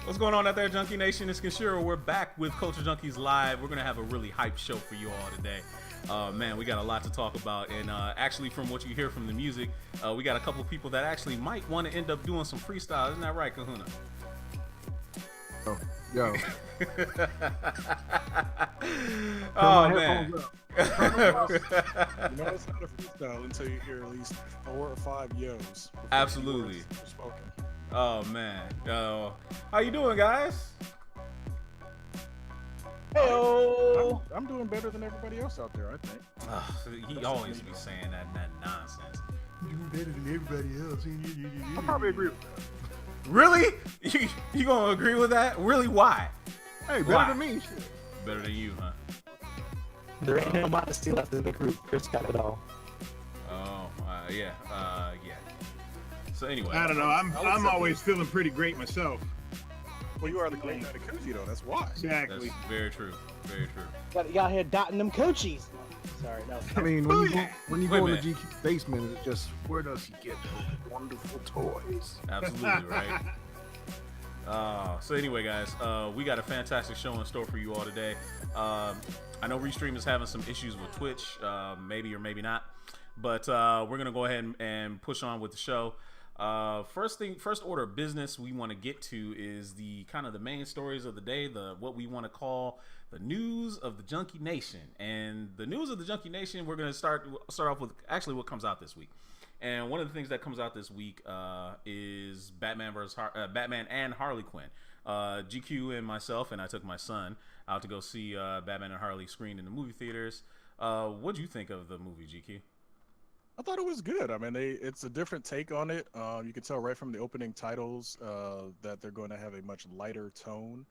What's going on out there, Junkie Nation? It's Kinshiro. We're back with Culture Junkies Live. We're going to have a really hype show for you all today. Man, we got a lot to talk about. And actually, from what you hear from the music, we got a couple of people that actually might want to end up doing some freestyle. Isn't that right, Kahuna? Oh, yo. Oh, man. You know it's not a freestyle until you hear at least 4 or 5 yos. Absolutely. Oh, man. How you doing, guys? Hey-o. I'm doing better than everybody else out there, I think. He always be saying that nonsense. Doing better than everybody else. I probably agree with that. Really? You gonna agree with that? Really? Why? Hey, better Why? than me. Shit. Better than you, huh? There ain't no modesty left in the group. Chris got it all. Oh, yeah. So anyway, I don't know. I'm always feeling pretty great myself. Well, you are the great Nanakuzi, though. That's why. Exactly. that's very true. Very true. Got y'all here dotting them coaches. Sorry, no. I mean, when you Wait a go in the minute. GQ's basement, it's just, where does he get those wonderful toys? Absolutely right. So anyway, guys, we got a fantastic show in store for you all today. I know Restream is having some issues with Twitch, maybe or maybe not, but we're gonna go ahead and push on with the show. First order of business we want to get to is the kind of the main stories of the day, what we want to call the news of the Junkie Nation. And the news of the Junkie Nation, we're gonna start off with actually what comes out this week. And one of the things that comes out this week is Batman and Harley Quinn. GQ and myself, and I took my son out to go see Batman and Harley screened in the movie theaters. What do you think of the movie, GQ? I thought it was good. I mean, it's a different take on it. You can tell right from the opening titles that they're going to have a much lighter tone,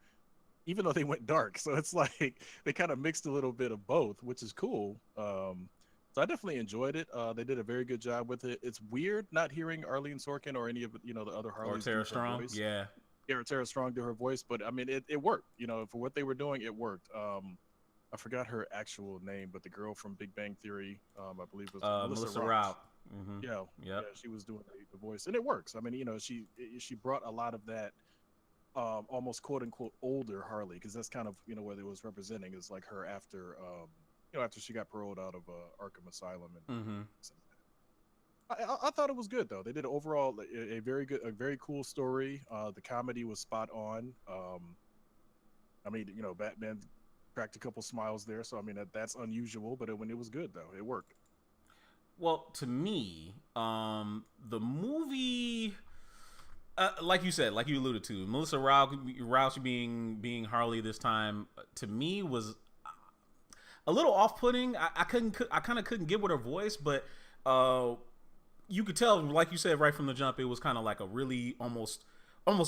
even though they went dark. So it's like they kind of mixed a little bit of both, which is cool. So I definitely enjoyed it. They did a very good job with it. It's weird not hearing Arlene Sorkin or any of the other Harleys. Or Tara Strong, yeah. Yeah, Tara Strong do her voice, but I mean, it worked. For what they were doing, it worked. I forgot her actual name, but the girl from Big Bang Theory, I believe was Melissa Rauch. Mm-hmm. Yeah, Yep. yeah, she was doing the voice, and it works. I mean, she brought a lot of that almost quote unquote older Harley, because that's kind of what it was representing, is like her after after she got paroled out of Arkham Asylum. And I thought it was good though. They did overall a very good, a very cool story. The comedy was spot on. I mean, Batman cracked a couple smiles there, so I mean that's unusual, but when it was good though, it worked. Well, to me, the movie, like you said, like you alluded to, Melissa Rauch being Harley this time, to me was a little off-putting. I kind of couldn't get with her voice, but you could tell, like you said, right from the jump, it was kind of like a really almost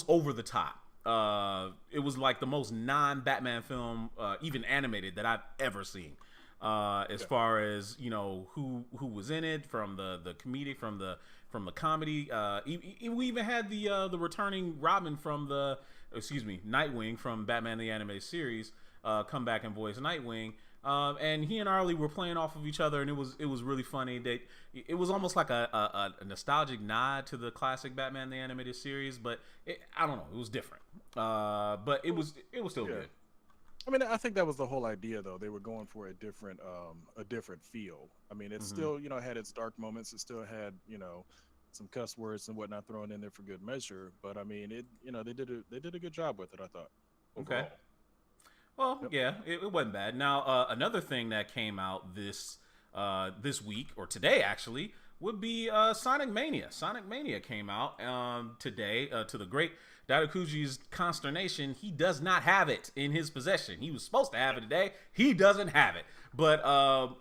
over the top. It was like the most non-Batman film, even animated, that I've ever seen. As far as who was in it, from the comedic, from the comedy. We even had the returning Robin from Nightwing from Batman the Animated Series come back and voice Nightwing. And he and Harley were playing off of each other, and it was really funny. It was almost like a nostalgic nod to the classic Batman the Animated Series, but I don't know, it was different. But it was still good. I mean, I think that was the whole idea, though. They were going for a different feel. I mean, it still, had its dark moments. It still had, some cuss words and whatnot thrown in there for good measure. But I mean, they did a good job with it, I thought. Overall. Okay. Well, yeah, it wasn't bad. Now, another thing that came out this week, or today actually, would be Sonic Mania. Sonic Mania came out today, to the great Dadakuji's consternation. He does not have it in his possession. He was supposed to have it today. He doesn't have it. But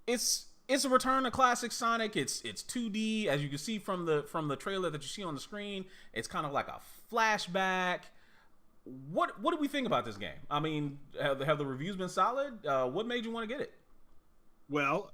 it's a return to classic Sonic. It's 2D, as you can see from the trailer that you see on the screen. It's kind of like a flashback. What do we think about this game? I mean, have the reviews been solid? What made you want to get it? Well,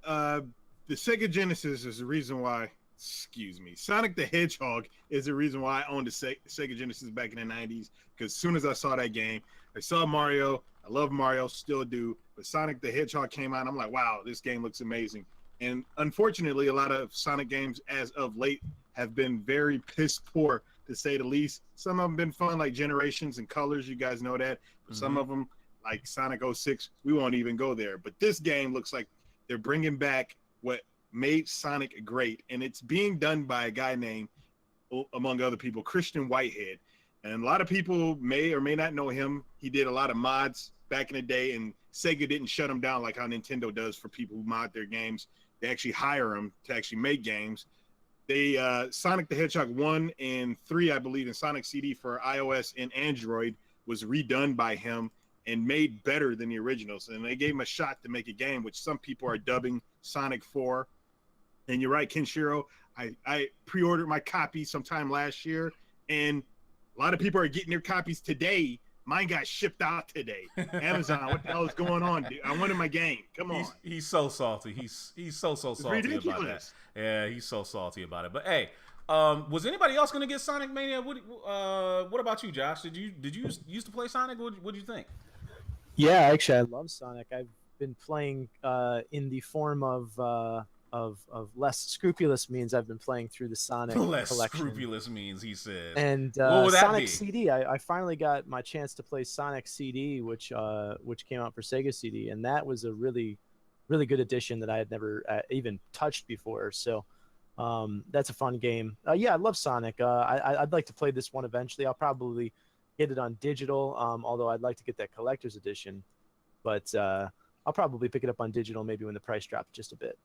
the Sega Genesis is the reason why. Excuse me. Sonic the Hedgehog is the reason why I owned the Sega Genesis back in the 90s. Because as soon as I saw that game, I saw Mario. I love Mario, still do. But Sonic the Hedgehog came out, and I'm like, wow, this game looks amazing. And unfortunately, a lot of Sonic games as of late have been very piss poor to say the least. Some of them been fun, like Generations and Colors. You guys know that. But some of them, like Sonic 06, we won't even go there. But this game looks like they're bringing back what made Sonic great, and it's being done by a guy named, among other people, Christian Whitehead. And a lot of people may or may not know him. He did a lot of mods back in the day, and Sega didn't shut him down like how Nintendo does for people who mod their games. They actually hire him to actually make games. They Sonic the Hedgehog 1 and 3, I believe, in Sonic CD for iOS and Android was redone by him and made better than the originals. And they gave him a shot to make a game, which some people are dubbing Sonic 4. And you're right, Kenshiro, I pre-ordered my copy sometime last year, and a lot of people are getting their copies today. Mine got shipped out today. Amazon, what the hell is going on, dude? I wanted my game. Come on. He's so salty. He's so salty about that. Yeah, he's so salty about it. But hey, was anybody else gonna get Sonic Mania? What about you, Josh? Did you used to play Sonic? What did you think? Yeah, actually, I love Sonic. I've been playing in the form of less scrupulous means. I've been playing through the Sonic less collection. scrupulous means, he said. And what would that Sonic be? CD, I finally got my chance to play Sonic CD, which came out for Sega CD, and that was a really good addition that I had never even touched before. So that's a fun game. Yeah, I love Sonic. I'd like to play this one eventually. I'll probably get it on digital, although I'd like to get that collector's edition. But I'll probably pick it up on digital maybe when the price drops just a bit.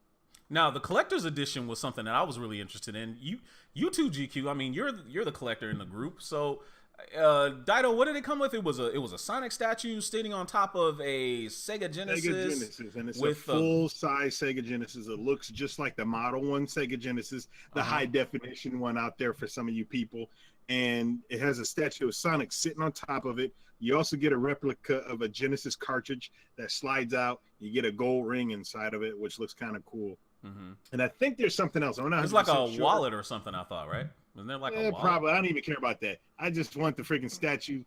Now, the collector's edition was something that I was really interested in. You too, GQ. I mean, you're the collector in the group. So, Dido, what did it come with? It was a Sonic statue sitting on top of a Sega Genesis. Sega Genesis, and it's with a full-size Sega Genesis. It looks just like the Model 1 Sega Genesis, the high-definition one out there for some of you people. And it has a statue of Sonic sitting on top of it. You also get a replica of a Genesis cartridge that slides out. You get a gold ring inside of it, which looks kind of cool. And I think there's something else. I'm not. It's like a wallet or something, I thought, right? Isn't there like a wallet? Probably. I don't even care about that. I just want the freaking statue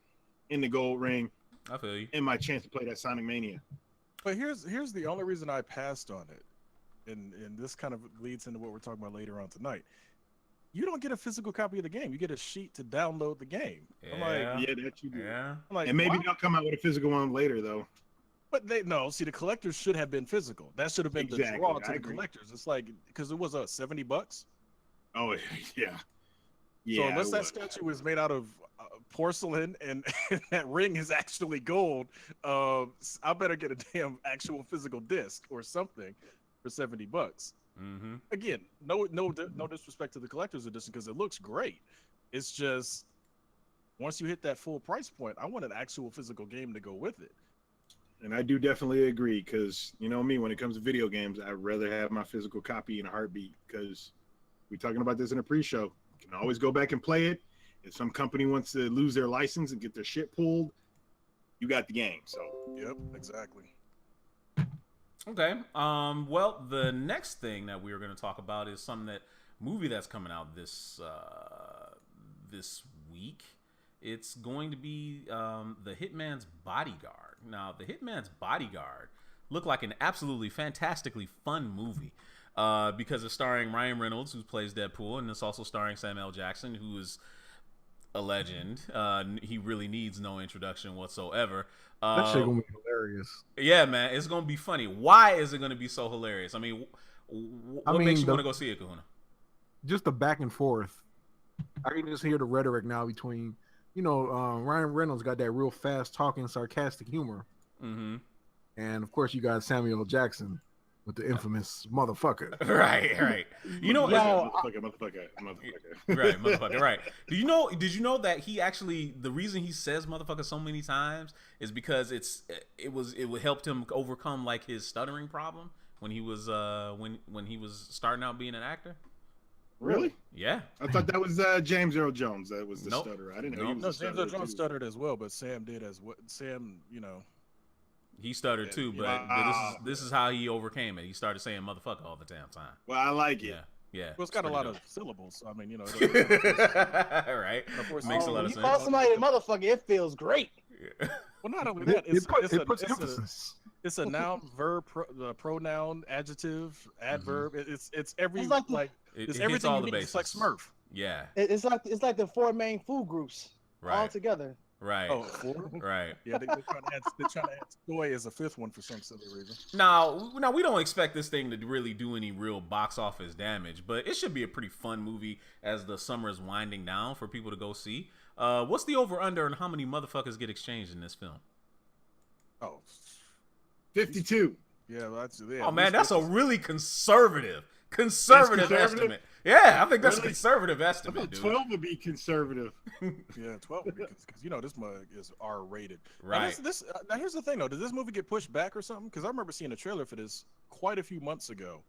in the gold ring. I feel you. And my chance to play that Sonic Mania. But here's the only reason I passed on it, and this kind of leads into what we're talking about later on tonight. You don't get a physical copy of the game. You get a sheet to download the game. Yeah. I'm like, yeah, that you do. Yeah. I'm like, And maybe why? they'll come out with a physical one later, though. But see, the collectors should have been physical. That should have been the draw to the collectors. It's like, because it was $70. Oh, yeah. So unless that statue was made out of porcelain and that ring is actually gold, I better get a damn actual physical disc or something for $70. Again, no disrespect to the collector's edition because it looks great. It's just once you hit that full price point, I want an actual physical game to go with it. And I do definitely agree because, you know me, when it comes to video games, I'd rather have my physical copy in a heartbeat because we're talking about this in a pre-show. You can always go back and play it. If some company wants to lose their license and get their shit pulled, you got the game. So, yep, exactly. Okay. Well, the next thing that we are going to talk about is movie that's coming out this week. It's going to be the Hitman's Bodyguard. Now, the Hitman's Bodyguard looked like an absolutely fantastically fun movie because it's starring Ryan Reynolds, who plays Deadpool, and it's also starring Samuel L. Jackson, who is a legend. He really needs no introduction whatsoever. That shit gonna be hilarious. Yeah, man, it's gonna be funny. Why is it gonna be so hilarious? I mean, what makes you want to go see it, Kahuna? Just the back and forth. I can just hear the rhetoric now between, Ryan Reynolds got that real fast talking, sarcastic humor, and of course you got Samuel L. Jackson with the infamous motherfucker. Right. You know, motherfucker. Right, motherfucker. Right. Did you know that he actually, the reason he says motherfucker so many times is because it helped him overcome like his stuttering problem when he was when he was starting out being an actor. Really? Yeah. I thought that was James Earl Jones that was the stutterer. I didn't know he was No, a James stutterer, Earl Jones too. stuttered as well, but Sam did as well. Sam, He stuttered too, but this is how he overcame it. He started saying motherfucker all the damn time. Well, I like it. Yeah. Well, it's got a lot of syllables. So, I mean, right. Of course, Makes a lot of You sense. call somebody a motherfucker, it feels great. Well, not only that, It puts emphasis. it's a noun, verb, pronoun, adjective, adverb. It's every It's like like It it's hits everything all you the need. It's like bases. Smurf. Yeah. It's like the 4 main food groups all Right. together. Right. Oh, 4? Right. Yeah, they're trying to add soy as a 5th one for some silly reason. Now we don't expect this thing to really do any real box office damage, but it should be a pretty fun movie as the summer is winding down for people to go see. What's the over/under and how many motherfuckers get exchanged in this film? Oh, 52. yeah, that's Oh man, that's a really conservative estimate. Yeah, I think that's a Really? conservative I estimate, thought dude. 12 would be conservative. Yeah, 12 because this mug is R-rated. Right. Now here's the thing though. Did this movie get pushed back or something? Because I remember seeing a trailer for this quite a few months ago,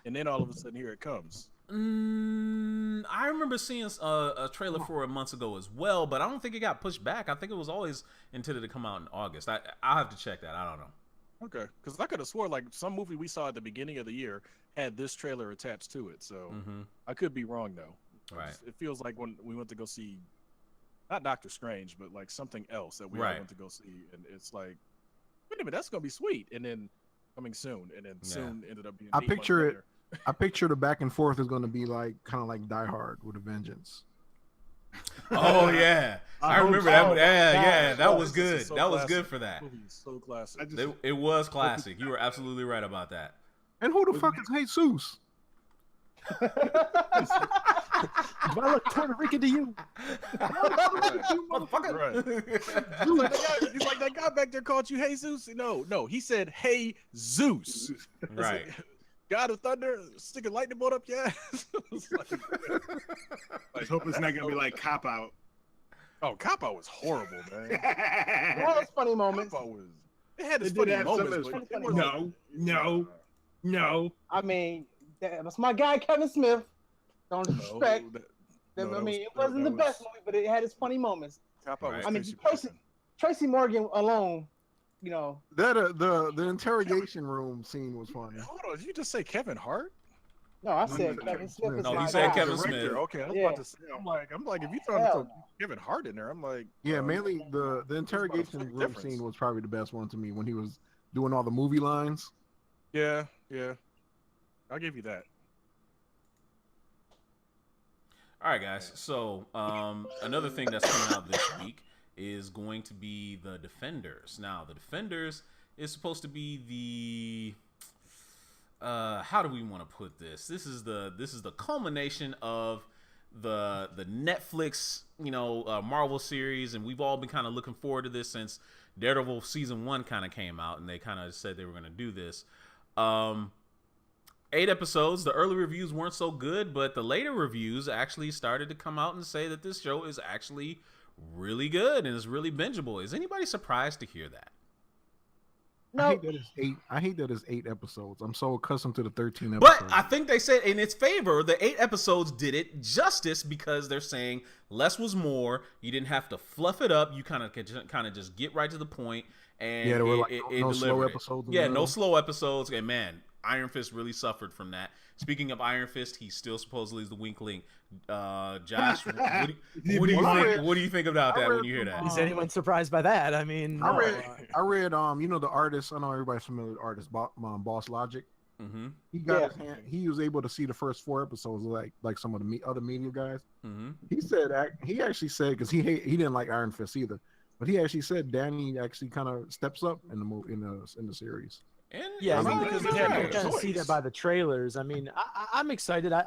and then all of a sudden here it comes. I remember seeing a trailer for it months ago as well, but I don't think it got pushed back. I think it was always intended to come out in August. I'll have to check that. I don't know. Okay, because I could have swore like some movie we saw at the beginning of the year had this trailer attached to it. So I could be wrong though. Right. It feels like when we went to go see, not Doctor Strange, but like something else that we all Right. went to go see, and it's like, wait a minute, that's gonna be sweet, and then coming soon, and then soon ended up being. I 8 months picture it. later. I picture the back and forth is going to be like kind of like Die Hard with a vengeance. Oh yeah, I hope remember so. that. Yeah, that Oh, was this good. is so That was classic. good for that. This movie is so classic. I just, It was classic. You were absolutely right about that. And who the fuck is Jesus? Do I look Puerto Rican to you? Motherfucker. Right. He's like that guy back there called you Jesus. No, he said, "Hey Zeus." Right. God of Thunder, stick a lightning bolt up your ass. It's like, I hope it's not gonna be like Cop Out. oh, Cop Out was horrible, man. It has funny moments. Cop Out was. It had its It did funny have some moments, of but its it funny wasn't- No. I mean, that's my guy Kevin Smith. Don't No, disrespect. that I was- mean, it wasn't the best movie, but it had its funny moments. Cop Out Right. was I mean, Tracy Tracy- Morgan. Tracy Morgan alone, you know. That the interrogation room scene was funny. Hold on, did you just say Kevin Hart? No, I said No, Kevin Smith is No, my he said guy. Kevin Director. Smith. Okay, I was Yeah. about to say. I'm like, if you throw Hell Kevin Hart in there, I'm like, Yeah, mainly the interrogation big room difference. scene was probably the best one to me when he was doing all the movie lines. yeah, I'll give you that. All right, guys. So another thing that's coming out this week is going to be the Defenders. Now, the Defenders is supposed to be the how do we want to put this? This is the culmination of the Netflix, Marvel series, and we've all been kind of looking forward to this since Daredevil season 1 kind of came out, and they kind of said they were going to do this. 8 episodes. The early reviews weren't so good, but the later reviews actually started to come out and say that this show is actually really good and is really bingeable. Is anybody surprised to hear that? I No, hate that it's 8 episodes. I'm so accustomed to the 13 But episodes. I think they said in its favor, the 8 episodes did it justice because they're saying less was more. You didn't have to fluff it up. You kind of just get right to the point. And Yeah, there were like it no slow delivered it. episodes in Yeah, the no middle. slow episodes. And man, Iron Fist really suffered from that. Speaking of Iron Fist, he still supposedly is the weak link. Josh, what do you think about that when you hear that? Is anyone surprised by that? I mean, I no. read the artist. I know everybody's familiar with the artist, Boss Logic. Mm-hmm. He got he was able to see the first 4 episodes like some of the other media guys. Mm-hmm. He actually said because he didn't like Iron Fist either, but he actually said Danny actually kind of steps up in the movie in the series. And Yeah, I mean, because because he you had no can kind of see choice. that by the trailers. I mean, I'm excited. I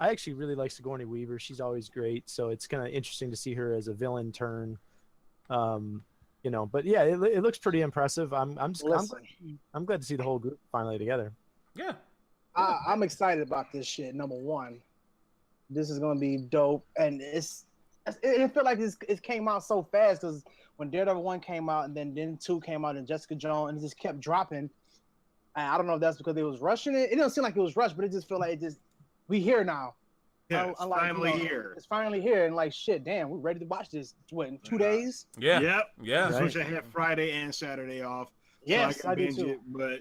actually really like Sigourney Weaver. She's always great. So it's kind of interesting to see her as a villain turn. But yeah, it looks pretty impressive. I'm glad to see the whole group finally together. Yeah. I'm excited about this shit. Number one, this is gonna be dope, and it felt like it came out so fast because when Daredevil 1 came out, and then 2 came out, and Jessica Jones, and it just kept dropping. And I don't know if that's because they was rushing it. It don't seem like it was rushed, but it just felt like we here now. Yeah, it's Unlike, finally here. It's finally here, and like shit, damn, we're ready to watch this. What, in 2 days? Yeah. Yep. Yeah. I wish I had Friday and Saturday off. Yes, so I I can do binge too. it, but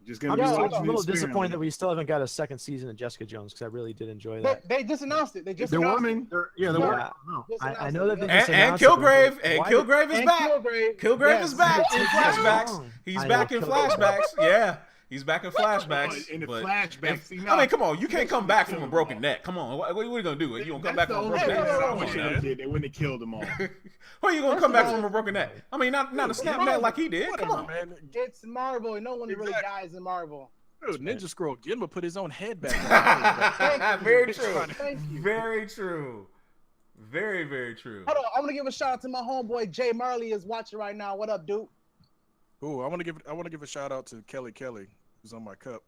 just gonna I'm be just watching a little it disappointed that sparingly. we still haven't got a second season of Jessica Jones because I really did enjoy that. They just announced it. They just They're announced women. it. They're Yeah. women. No. Just I announced know it, that they yeah. just And announced it, but Kilgrave, and why Kilgrave is And back. Kilgrave, Kilgrave yes. is back in It's flashbacks. long. He's I back know, in Kilgrave. flashbacks. Yeah. He's back in flashbacks. In the but flashbacks. See, I mean, come on. You can't come back from a broken neck. Come on. What are you going to do? You going to come back from a broken neck? They wouldn't have killed them all. Why are you going to come back from a broken neck? I mean, not a snap neck like he did. Come on. Man. It's Marvel. No one really dies in Marvel. Dude, Ninja Scroll Genma put his own head back. Very true. Thank you. Very true. Very, very true. Hold on, I want to give a shout out to my homeboy Jay Marley is watching right now. What up, dude? Ooh, I want to give a shout out to Kelly, who's on my cup,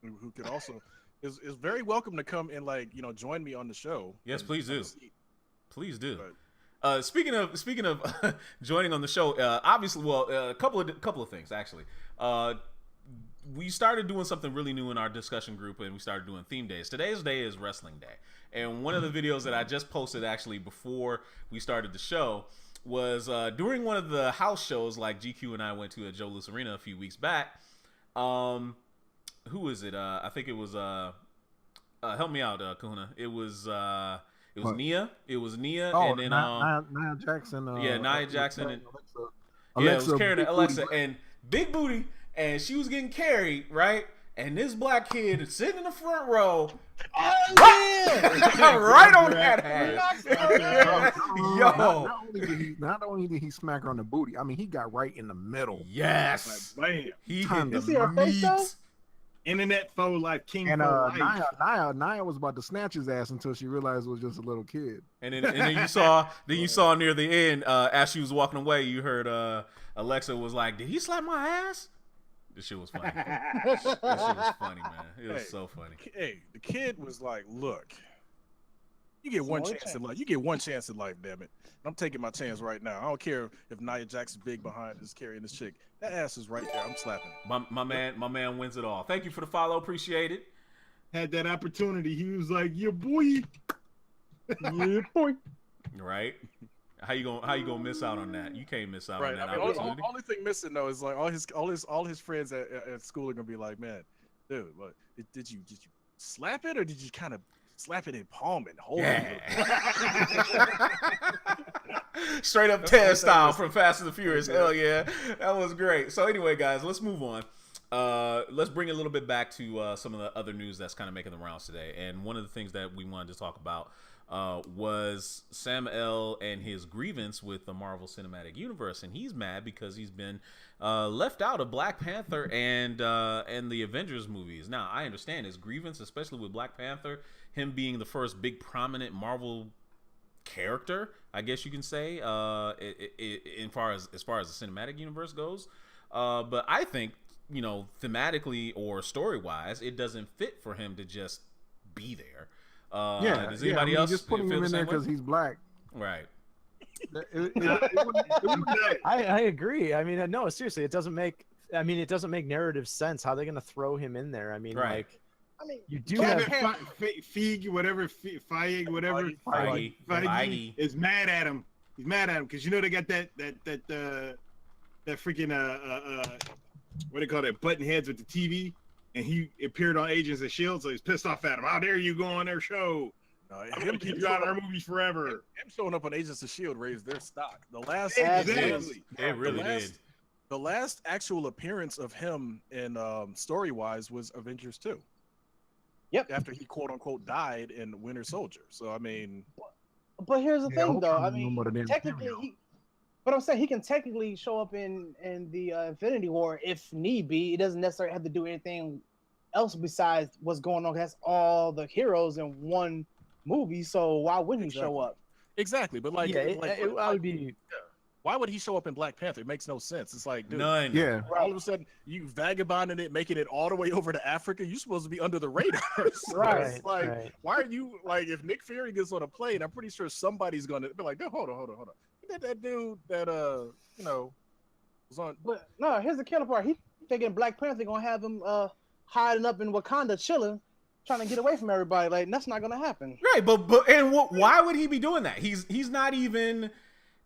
who could also is very welcome to come and join me on the show. Yes, please do. Please do. Speaking of joining on the show, obviously, a couple of things actually. We started doing something really new in our discussion group, and we started doing theme days. Today's day is wrestling day, and one of the videos that I just posted actually before we started the show was during one of the house shows like GQ and I went to at Joe Louis Arena a few weeks back. Who is it? I think it was help me out, Kahuna. It was Nia. It was Nia, and then Nia Jackson. Nia Jackson and Alexa, it was Karen and Alexa and Big Booty. And she was getting carried, right? And this black kid is sitting in the front row. Right on that ass. Yo. Not only did he smack her on the booty, I mean, he got right in the middle. Yes. Bam. He hit the see her face, though? Internet faux life, king And for life. Nia was about to snatch his ass until she realized it was just a little kid. And then you saw near the end, as she was walking away, you heard Alexa was like, "Did he slap my ass?" This shit was funny. This shit was funny, man. It was so funny. Hey, the kid was like, "Look, you get one chance in life. You get one chance in life, damn it. And I'm taking my chance right now. I don't care if Nia Jackson's big behind is carrying this chick. That ass is right there. I'm slapping it." My man wins it all. Thank you for the follow. Appreciate it. Had that opportunity. He was like, "Yeah, boy." Yeah, boy. Right? How you gonna miss out on that? You can't miss out on that opportunity. Only thing missing though is like all his friends at school are gonna be like, "Man, dude, what did you slap it or did you kind of slap it in palm and hold it?" Straight up Ted style from Fast and the Furious. Hell yeah, that was great. So anyway, guys, let's move on. Let's bring it a little bit back to some of the other news that's kind of making the rounds today. And one of the things that we wanted to talk about was Sam L and his grievance with the Marvel Cinematic Universe, and he's mad because he's been left out of Black Panther and the Avengers movies. Now, I understand his grievance, especially with Black Panther, him being the first big prominent Marvel character, I guess you can say, as far as the cinematic universe goes. But I think, thematically or story-wise, it doesn't fit for him to just be there. Does anybody else just putting him in there because he's black, right? I agree. I mean, no, seriously, it doesn't make narrative sense how they're gonna throw him in there. I mean, right. You do Kevin have Feige, whatever Feige is mad at him. He's mad at him because they got that freaking what do they call that, button heads with the TV. And he appeared on Agents of S.H.I.E.L.D., so he's pissed off at him. How dare you go on their show? I'm going to keep you out of our movies forever. Him showing up on Agents of S.H.I.E.L.D. raised their stock. It really did. The last actual appearance of him in story-wise was Avengers 2. Yep. After he quote-unquote died in Winter Soldier. So, I mean... But here's the thing, though. I mean, technically, but I'm saying he can technically show up in the Infinity War if need be. It doesn't necessarily have to do anything else besides what's going on. That's all the heroes in one movie. So why wouldn't he show up? Exactly, but I would be. Why would he show up in Black Panther? It makes no sense. It's like, dude, none. Yeah. All of a sudden, you vagabonding it, making it all the way over to Africa. You're supposed to be under the radar. Right. Why are you if Nick Fury gets on a plane? I'm pretty sure somebody's gonna be like, no, hold on. That dude that was on. But no, here's the killer part. He thinking Black Panther gonna have him hiding up in Wakanda, chilling, trying to get away from everybody. Like that's not gonna happen. Right, but why would he be doing that? He's not even.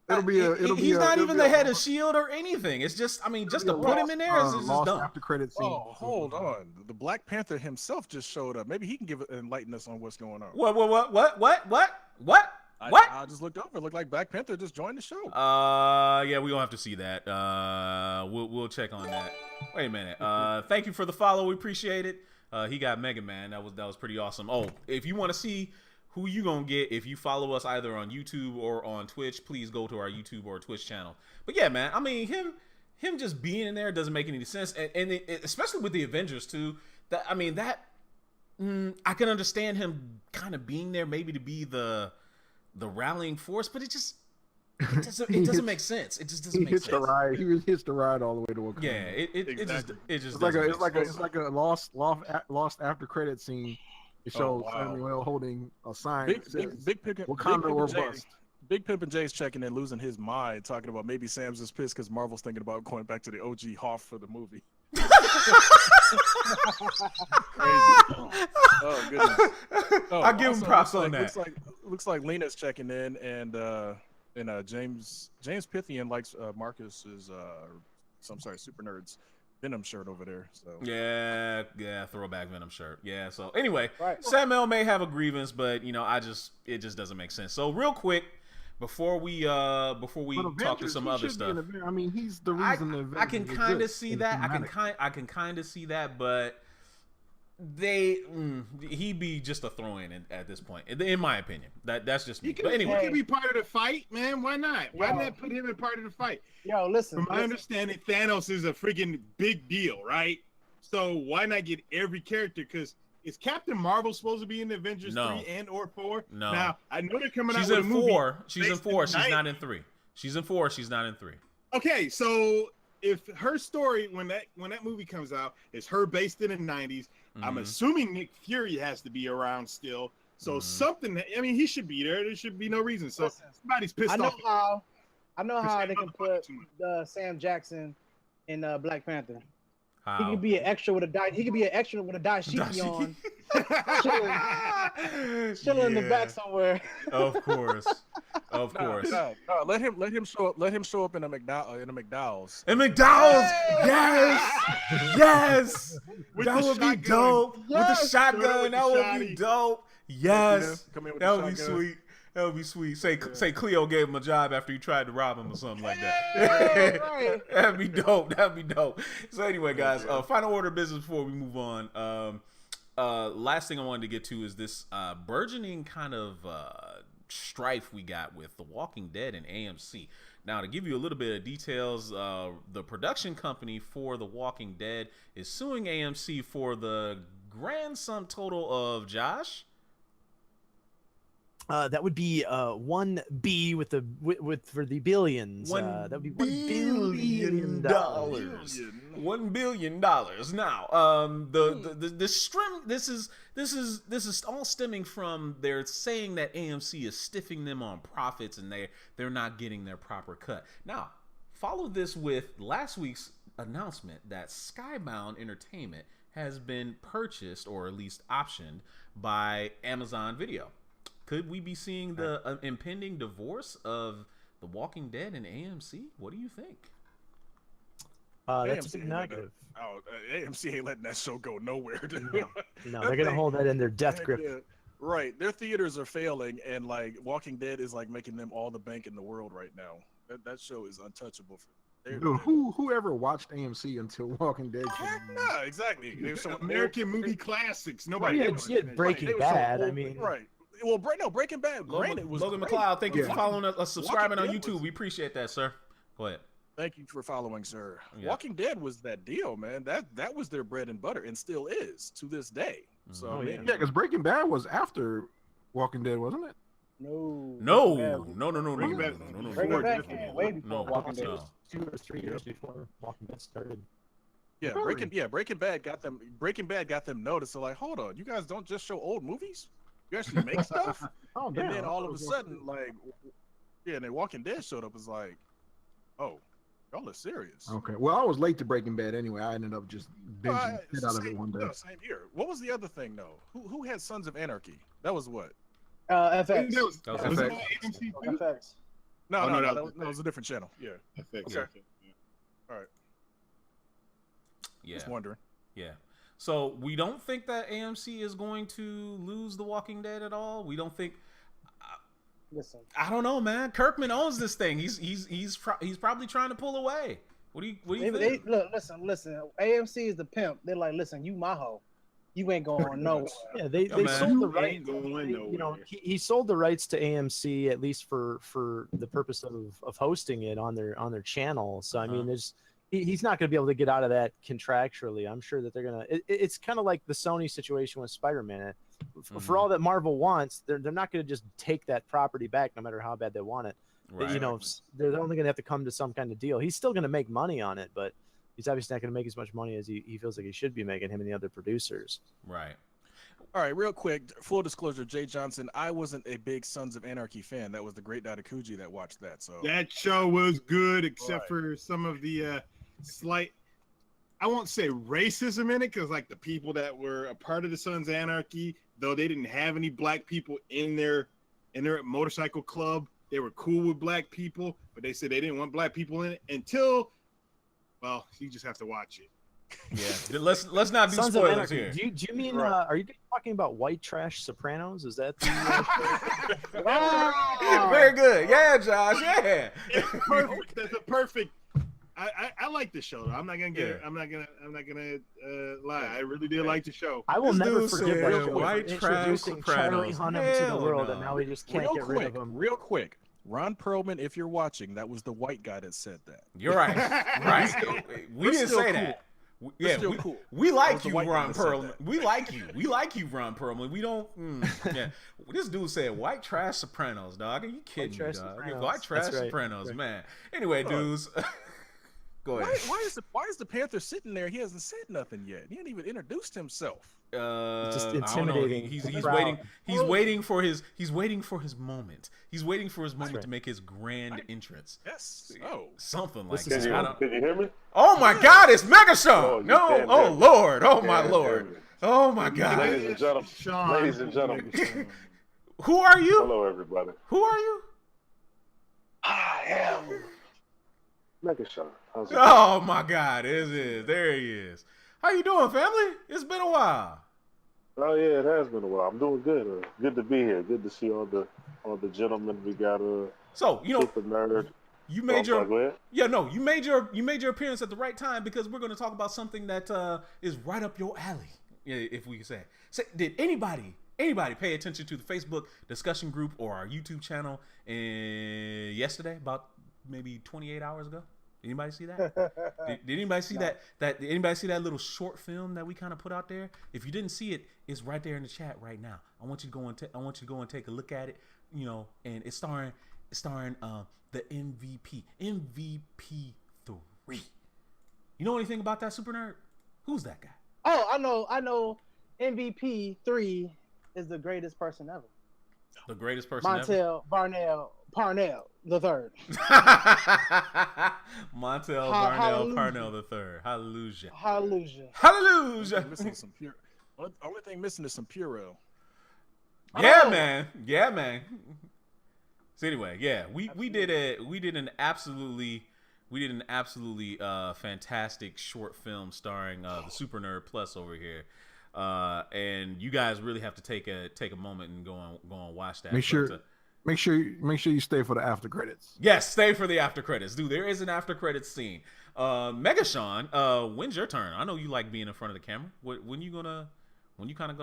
He's not even the head of S.H.I.E.L.D. or anything. It's just, just to put him in there is just dumb. After credit scene. Oh, hold on. The Black Panther himself just showed up. Maybe he can enlighten us on what's going on. What? I just looked over. It looked like Black Panther just joined the show. Yeah, we gonna have to see that. We'll check on that. Wait a minute. Thank you for the follow. We appreciate it. He got Megaman. That was pretty awesome. Oh, if you want to see who you gonna get if you follow us either on YouTube or on Twitch, please go to our YouTube or Twitch channel. But yeah, man, I mean him just being in there doesn't make any sense, and especially with the Avengers too. That I can understand him kind of being there maybe to be the rallying force, but it doesn't make sense. It just doesn't make sense. He hits the ride all the way to Wakanda. Yeah, it's like a lost after credit scene. It shows Samuel holding a sign. Big Pimp and Jay's checking in, losing his mind, talking about maybe Sam's just pissed because Marvel's thinking about going back to the OG Hoff for the movie. Crazy. Oh goodness. I give him props on that. Looks like Lena's checking in, and James Pythian likes Marcus's Super Nerds Venom shirt over there. So yeah, throwback Venom shirt. Yeah. So anyway, Right. Samuel may have a grievance, but it just doesn't make sense. So real quick, before we talk to some other stuff, I mean, he's the reason. I can kind of see that. I can kind of see that, but he'd be just a throw-in at this point, in my opinion. That's just me. But anyway, he could be part of the fight, man. Why not? Why not put him in part of the fight? Yo, listen. From my understanding, Thanos is a freaking big deal, right? So why not get every character? Because is Captain Marvel supposed to be in the Avengers 3 and or 4? No. Now I know they're coming she's out in with a movie. 4. She's in 4. She's not in 3. She's in 4. She's not in 3. Okay, so if her story when that movie comes out is her based in the 90s, I'm assuming Nick Fury has to be around still. So something. I mean, he should be there. There should be no reason. So somebody's pissed off. I know how they can put Sam Jackson in Black Panther. How? He could be an extra with a die. He could be an extra with a dashiki on, chilling in the back somewhere. Of course. No, let him show up. Let him show up in a McDowell's. And McDowell's, yes, that would be dope. With the shotgun, that would be dope. Yes, that would be sweet. That would be sweet. Say Cleo gave him a job after he tried to rob him or something like that. Right. That'd be dope. That'd be dope. So anyway, guys, final order of business before we move on. Last thing I wanted to get to is this burgeoning kind of strife we got with The Walking Dead and AMC. Now, to give you a little bit of details, the production company for The Walking Dead is suing AMC for the grand sum total of, Josh? That would be 1B for the billions. That would be $1 billion. $1 billion. Now, this is all stemming from they're saying that AMC is stiffing them on profits and they're not getting their proper cut. Now, follow this with last week's announcement that Skybound Entertainment has been purchased or at least optioned by Amazon Video. Could we be seeing the impending divorce of The Walking Dead and AMC? What do you think? That's a big negative. AMC ain't letting that show go nowhere. No, they're gonna hold that in their death grip. Yeah, right, their theaters are failing, and like Walking Dead is like making them all the bank in the world right now. That show is untouchable. Dude, whoever watched AMC until Walking Dead came out? Nah, exactly. American movie classics. Nobody. Yeah, Breaking Bad. I mean, right. Well, Breaking Bad. Granted, was Logan great. McLeod. Thank you for following us, subscribing on YouTube. We appreciate that, sir. Go ahead. Thank you for following, sir. Yeah. Walking Dead was that deal, man. That was their bread and butter, and still is to this day. So yeah, because Breaking Bad was after Walking Dead, wasn't it? No. Breaking Bad came way before Walking Dead. 2 or 3 years before Walking Dead started. Yeah, Breaking Bad got them noticed. So like, hold on, you guys don't just show old movies. You actually make stuff. And then all of a sudden, like, and then Walking Dead showed up. Is like, oh, y'all are serious. Okay. Well, I was late to Breaking Bad anyway. I ended up just binging shit out of it one day. No, same here. What was the other thing though? Who had Sons of Anarchy? That was what? FX. That was FX. FX. No, that was a different channel. Yeah. FX. Okay. All right. Yeah. Just wondering. Yeah. So we don't think that AMC is going to lose The Walking Dead at all. We don't think. Listen, I don't know, man. Kirkman owns this thing. He's probably trying to pull away. What do you They, think? look, listen. AMC is the pimp. They're like, listen, you my hoe. You ain't going nowhere. Yeah, they man. sold the You rights. ain't going You know, nowhere. he sold the rights to AMC at least for the purpose of hosting it on their channel. So I mean, he's not going to be able to get out of that contractually. I'm sure that they're gonna. It's kind of like the Sony situation with Spider-Man. For all that Marvel wants, they're not going to just take that property back, no matter how bad they want it. Right. You know, they're only going to have to come to some kind of deal. He's still going to make money on it, but he's obviously not going to make as much money as he feels like he should be making, him and the other producers. Right. All right, real quick, full disclosure, Jay Johnson, I wasn't a big Sons of Anarchy fan. That was the great Dadakuji that watched that. So That show was good, except for some of the slight, I won't say racism in it, because like the people that were a part of the Sons of Anarchy, though they didn't have any black people in their motorcycle club, they were cool with black people, but they said they didn't want black people in it until, well, you just have to watch it. Yeah. Let's not do Sons of spoilers Anarchy. here. Do you mean? Right. Are you talking about White Trash Sopranos? Is that the? Very good. Yeah, Josh. Yeah. Perfect. That's a perfect. I like the show. Though. I'm not gonna lie. I really did like the show. I will This never dude forgive said that show for White Trash introducing Charlie Sopranos. Hunnam to the Hell world, no. and now we just can't real get rid quick, of him. real quick. Ron Perlman, if you're watching, that was the white guy that said that. You're right. Right. We didn't still say cool. that. We're Yeah, still cool. we That like was the you, white guy Ron that said Perlman. that. We like you. We like you, Ron Perlman. We don't. Yeah, this dude said White Trash Sopranos, dog. Are you kidding me, Trash dog? Sopranos. White Trash That's right. Sopranos, Right. man. Anyway, dudes, go ahead. Why is the Panther sitting there? He hasn't said nothing yet. He ain't even introduced himself. Just I don't know. intimidating He's the crowd. waiting. He's waiting for his moment. He's waiting for his moment right. to make his grand entrance. Yes. Oh. Something like This that. is I don't- Can you hear me? Oh my God! It's Megasean. Oh, you No! can't Oh hear me. Lord! Oh my can't Lord! hear me. Oh my God! Ladies and gentlemen, Sean. ladies and gentlemen, Who are you? hello everybody. Who are you? I am Megasean. How's it Oh my God! There he is. How you doing, family? It's been a while. Oh yeah, it has been a while. I'm doing good. Good to be here. Good to see all the gentlemen. We got So super nerd. you made your Go ahead. you made your appearance at the right time because we're going to talk about something that is right up your alley, if we can say. Did anybody pay attention to the Facebook discussion group or our YouTube channel yesterday, about maybe 28 hours ago? Anybody see that? Did anybody see that? Did anybody see that little short film that we kind of put out there? If you didn't see it, it's right there in the chat right now. I want you to go and take a look at it. You know, and it's starring the MVP 3. You know anything about that, super nerd? Who's that guy? Oh, I know. MVP 3 is the greatest person ever. The greatest person ever. Montel Parnell the third. Montel Barnell Parnell the third. Hallelujah. Hallelujah. Hallelujah. Only thing missing is some Puro. Yeah, man. Yeah, man. So anyway, yeah, we did an absolutely fantastic short film starring the Super Nerd Plus over here. And you guys really have to take a moment and go on watch that. Make sure you stay for the after credits. Yes, stay for the after credits. Dude, there is an after credits scene. Megasean, when's your turn? I know you like being in front of the camera. When you kind of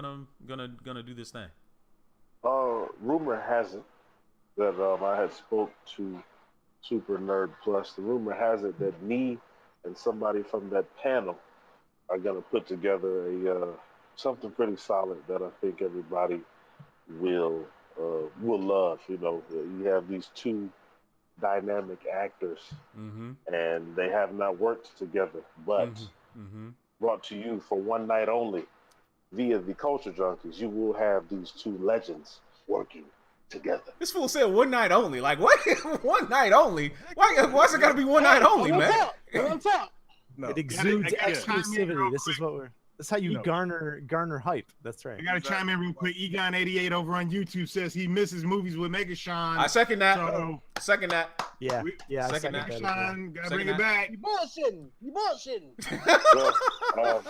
gonna do this thing? Rumor has it that I had spoke to Super Nerd Plus. The rumor has it that me and somebody from that panel are gonna put together a something pretty solid that I think everybody will love. You know, you have these two dynamic actors, and they have not worked together, but brought to you for one night only via the Culture Junkies. You will have these two legends working together. This fool said one night only. Like what? One night only? Why's it gotta be one night only, man? On top. No. It exudes I gotta chime in exclusivity. real This is what that's how you garner hype. That's right. I gotta chime in real quick. Egon88 over on YouTube says he misses movies with Megasean. I second that. So, Second that. Yeah, yeah. I second second that. that as well. Megasean, gotta Second bring it back. You bullshitting. Well,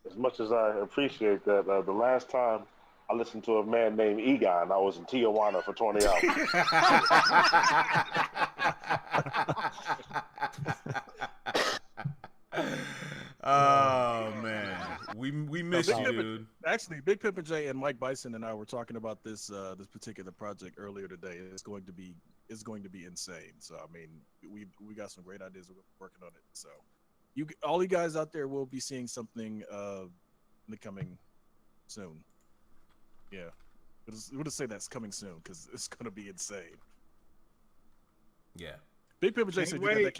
as much as I appreciate that, the last time I listened to a man named Egon, I was in Tijuana for 20 hours. Oh man, we miss Big you, Pimpin'- dude. Actually, Big Pimpin' J and Mike Bison and I were talking about this particular project earlier today. It's going to be insane. So I mean, we got some great ideas. We're working on it. So all you guys out there will be seeing something in the coming soon. Yeah, we'll just say that's coming soon because it's going to be insane. Yeah. Big Pimpin' J Can't said you got that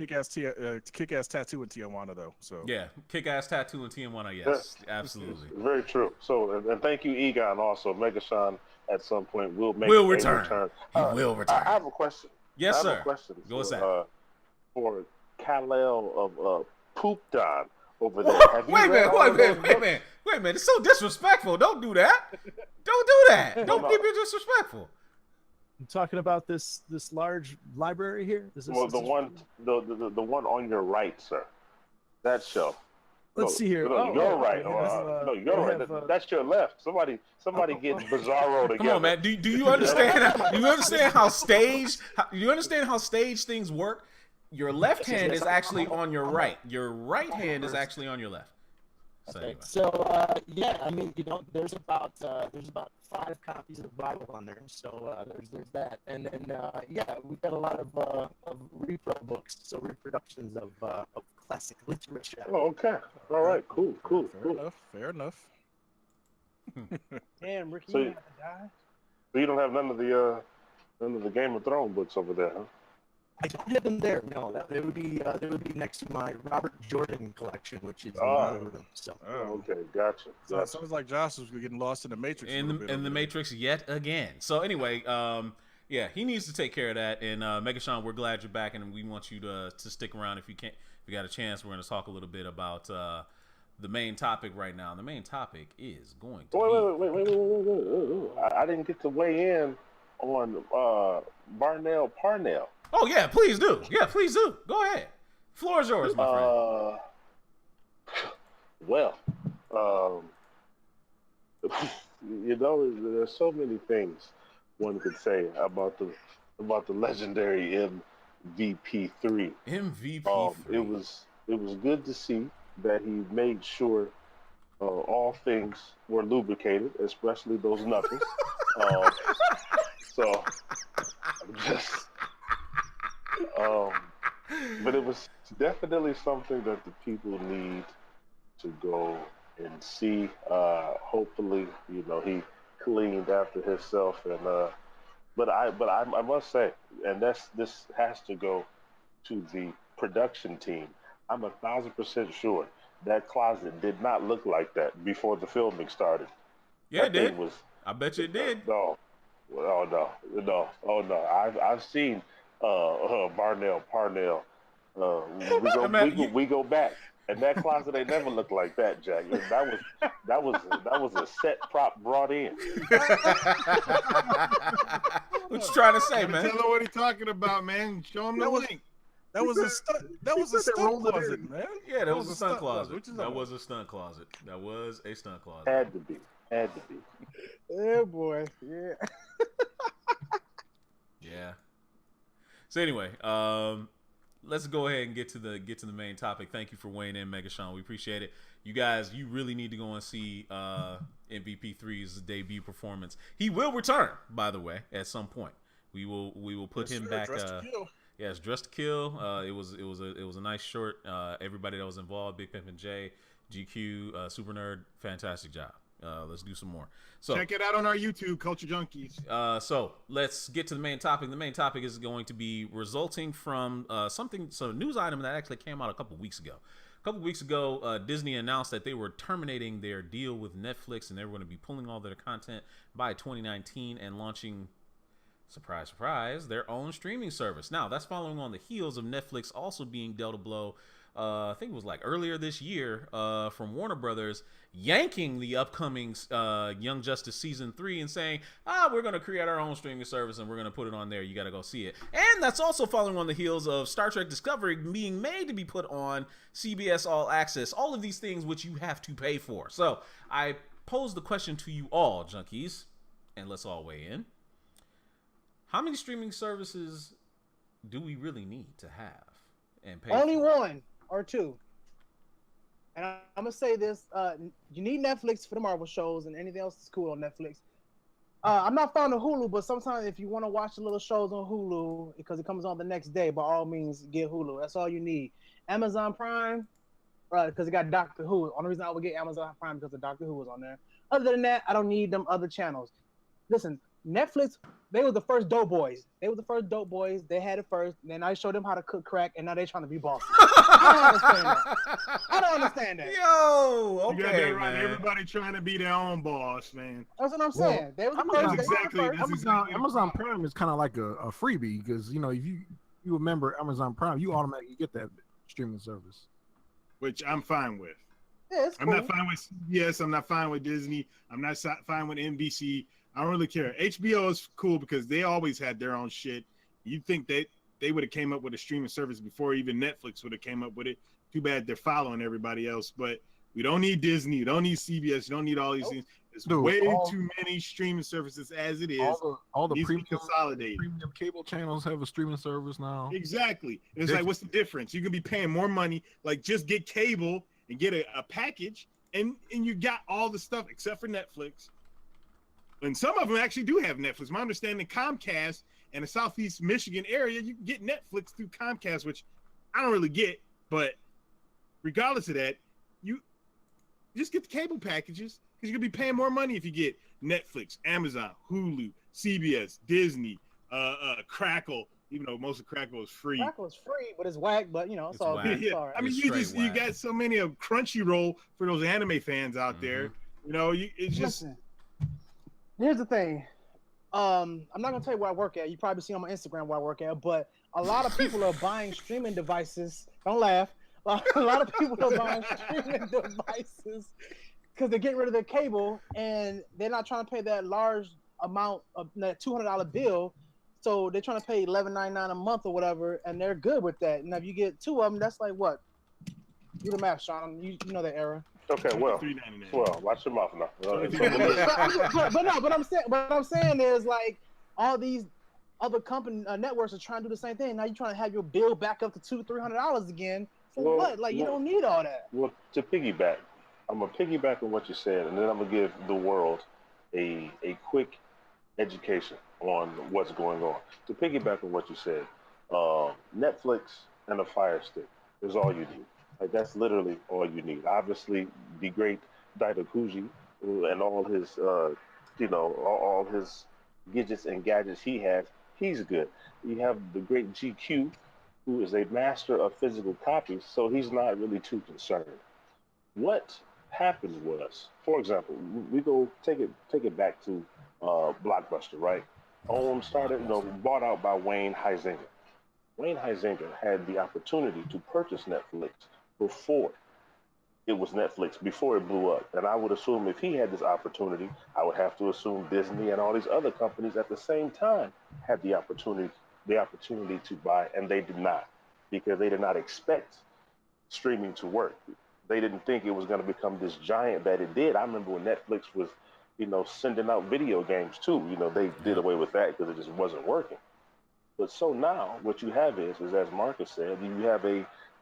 kick-ass tattoo in Tijuana though. So Yeah, kick-ass tattoo in Tijuana, yes, absolutely. Very true. So, and thank you, Egon. Also, Megashawn at some point will make Will a return. He will return. I have a question. Yes, I have sir. a question Go with for Kal-El of Poop Don over there. Have you Wait a read minute, all of those books? wait a minute. It's so disrespectful. Don't do that. Don't do that. Don't be disrespectful. I'm talking about this large library here. Well, the one on your right, sir. That shelf. Let's see here. No, you're right. No, you're right. That's your left. Somebody getting bizarro together. Come on, man. Do you understand? Do you understand how stage? Things work? Your left hand is actually on your right. Your right hand is actually on your left. So, Okay. anyway. So yeah, I mean, there's about 5 copies of the Bible on there. So there's that, and then yeah, we've got a lot of repro books, so reproductions of classic literature. Oh, okay. All right. Cool. Fair enough. Damn, Ricky, So- you have to die. So you don't have none of the Game of Thrones books over there, huh? I don't have them there. No, they would be next to my Robert Jordan collection, which is in Oh. another room. So Okay, gotcha. So it sounds like Josh was getting lost in the Matrix. in the Matrix yet again. So anyway, yeah, he needs to take care of that. And Megashawn, we're glad you're back, and we want you to stick around if you can. If you got a chance, we're going to talk a little bit about the main topic right now. And the main topic is going to Wait. I didn't get to weigh in on Barnell Parnell. Oh yeah, please do. Yeah, please do. Go ahead. Floor is yours, my friend. Well, there's so many things one could say about the legendary MVP3. MVP. It was good to see that he made sure all things were lubricated, especially those knuckles. So just but it was definitely something that the people need to go and see. Hopefully, he cleaned after himself, and but I must say, and this has to go to the production team. I'm 1,000% sure that closet did not look like that before the filming started. Yeah, it That thing did. I bet you it did. No. I've seen Barnell Parnell. We go back, and that closet ain't never looked like that, Jack. That was a set prop brought in. What you trying to say, man? Tell him what he's talking about, man. Show him the link. That was a stunt. That was a stunt closet, man. Yeah, that was a stunt closet. Which is That was a stunt closet. That was a stunt closet. Had to be. Yeah, boy. Yeah. Yeah. So anyway, let's go ahead and get to the main topic. Thank you for weighing in, Megashawn. We appreciate it. You guys, you really need to go and see MVP3's debut performance. He will return, by the way, at some point. We will put him back. Yes, Dressed to Kill. It was a nice short. Everybody that was involved, Big Pimpin' J, GQ, Super Nerd, fantastic job. Let's do some more. So check it out on our YouTube, Culture Junkies. So let's get to the main topic. The main topic is going to be resulting from a news item that actually came out a couple weeks ago. A couple weeks ago, Disney announced that they were terminating their deal with Netflix, and they were going to be pulling all their content by 2019 and launching, surprise, surprise, their own streaming service. Now, that's following on the heels of Netflix also being dealt a blow, I think it was like earlier this year, from Warner Brothers, yanking the upcoming Young Justice Season 3 and saying, we're going to create our own streaming service and we're going to put it on there. You got to go see it. And that's also following on the heels of Star Trek Discovery being made to be put on CBS All Access. All of these things which you have to pay for. So I pose the question to you all, Junkies, and let's all weigh in. How many streaming services do we really need to have and pay Only for? one or two. And I'm gonna say this: you need Netflix for the Marvel shows, and anything else is cool on Netflix. I'm not fond of Hulu, but sometimes if you want to watch the little shows on Hulu because it comes on the next day, by all means, get Hulu. That's all you need. Amazon Prime, because it got Doctor Who. Only reason I would get Amazon Prime because the Doctor Who was on there. Other than that, I don't need them other channels. Listen, Netflix, they were the first dope boys. They were the first dope boys. They had it first. Then I showed them how to cook crack, and now they're trying to be bossy. I don't understand that. I don't understand that. Yo, okay, You got that right. man. Everybody trying to be their own boss, man. That's what I'm saying. They were the Amazon, first. exactly- They were the first. Amazon Prime is kind of like a freebie because if you remember Amazon Prime, you automatically get that streaming service. Which I'm fine with. Yeah, it's cool. I'm not fine with CBS. I'm not fine with Disney. I'm not fine with NBC. I don't really care. HBO is cool because they always had their own shit. You'd think they would have came up with a streaming service before even Netflix would have came up with it. Too bad they're following everybody else. But we don't need Disney. You don't need CBS. You don't need all these things. There's way too many streaming services as it is. All the premium consolidated. Premium cable channels have a streaming service now. Exactly. And it's like, what's the difference? You can be paying more money. Like, just get cable and get a package, and you got all the stuff except for Netflix. And some of them actually do have Netflix. My understanding, Comcast and the Southeast Michigan area, you can get Netflix through Comcast, which I don't really get. But regardless of that, you just get the cable packages because you're going to be paying more money if you get Netflix, Amazon, Hulu, CBS, Disney, Crackle. Even though most of Crackle is free. Crackle is free, but it's whack. But it's all good. Yeah. All right. I mean, you got so many of Crunchyroll for those anime fans out there. It's just. Listen, here's the thing. I'm not gonna tell you where I work at. You probably see on my Instagram where I work at. But a lot of people are buying streaming devices. Don't laugh. A lot of people are buying streaming devices because they're getting rid of their cable and they're not trying to pay that large amount of that $200 bill. So they're trying to pay $11.99 a month or whatever, and they're good with that. And if you get two of them, that's like what? Do the math, Sean. You know that era. Okay, well, watch your mouth now. But I'm saying is like all these other company networks are trying to do the same thing. Now you're trying to have your bill back up to $200-$300 again for what? Like you don't need all that. Well, to piggyback, I'm gonna piggyback on what you said, and then I'm gonna give the world a quick education on what's going on. To piggyback on what you said, Netflix and a Fire Stick is all you need. Like that's literally all you need. Obviously, the great Daitakuji and all his, all his gadgets and gadgets he has, he's good. You have the great GQ, who is a master of physical copies, so he's not really too concerned. What happened was, for example, we go take it back to Blockbuster, right? Bought out by Wayne Huizenga. Wayne Huizenga had the opportunity to purchase Netflix before it was Netflix, before it blew up. And I would assume if he had this opportunity, I would have to assume Disney and all these other companies at the same time had the opportunity to buy, and they did not, because they did not expect streaming to work. They didn't think it was going to become this giant that it did. I remember when Netflix was, sending out video games too. They did away with that because it just wasn't working. But so now what you have is as Marcus said, you have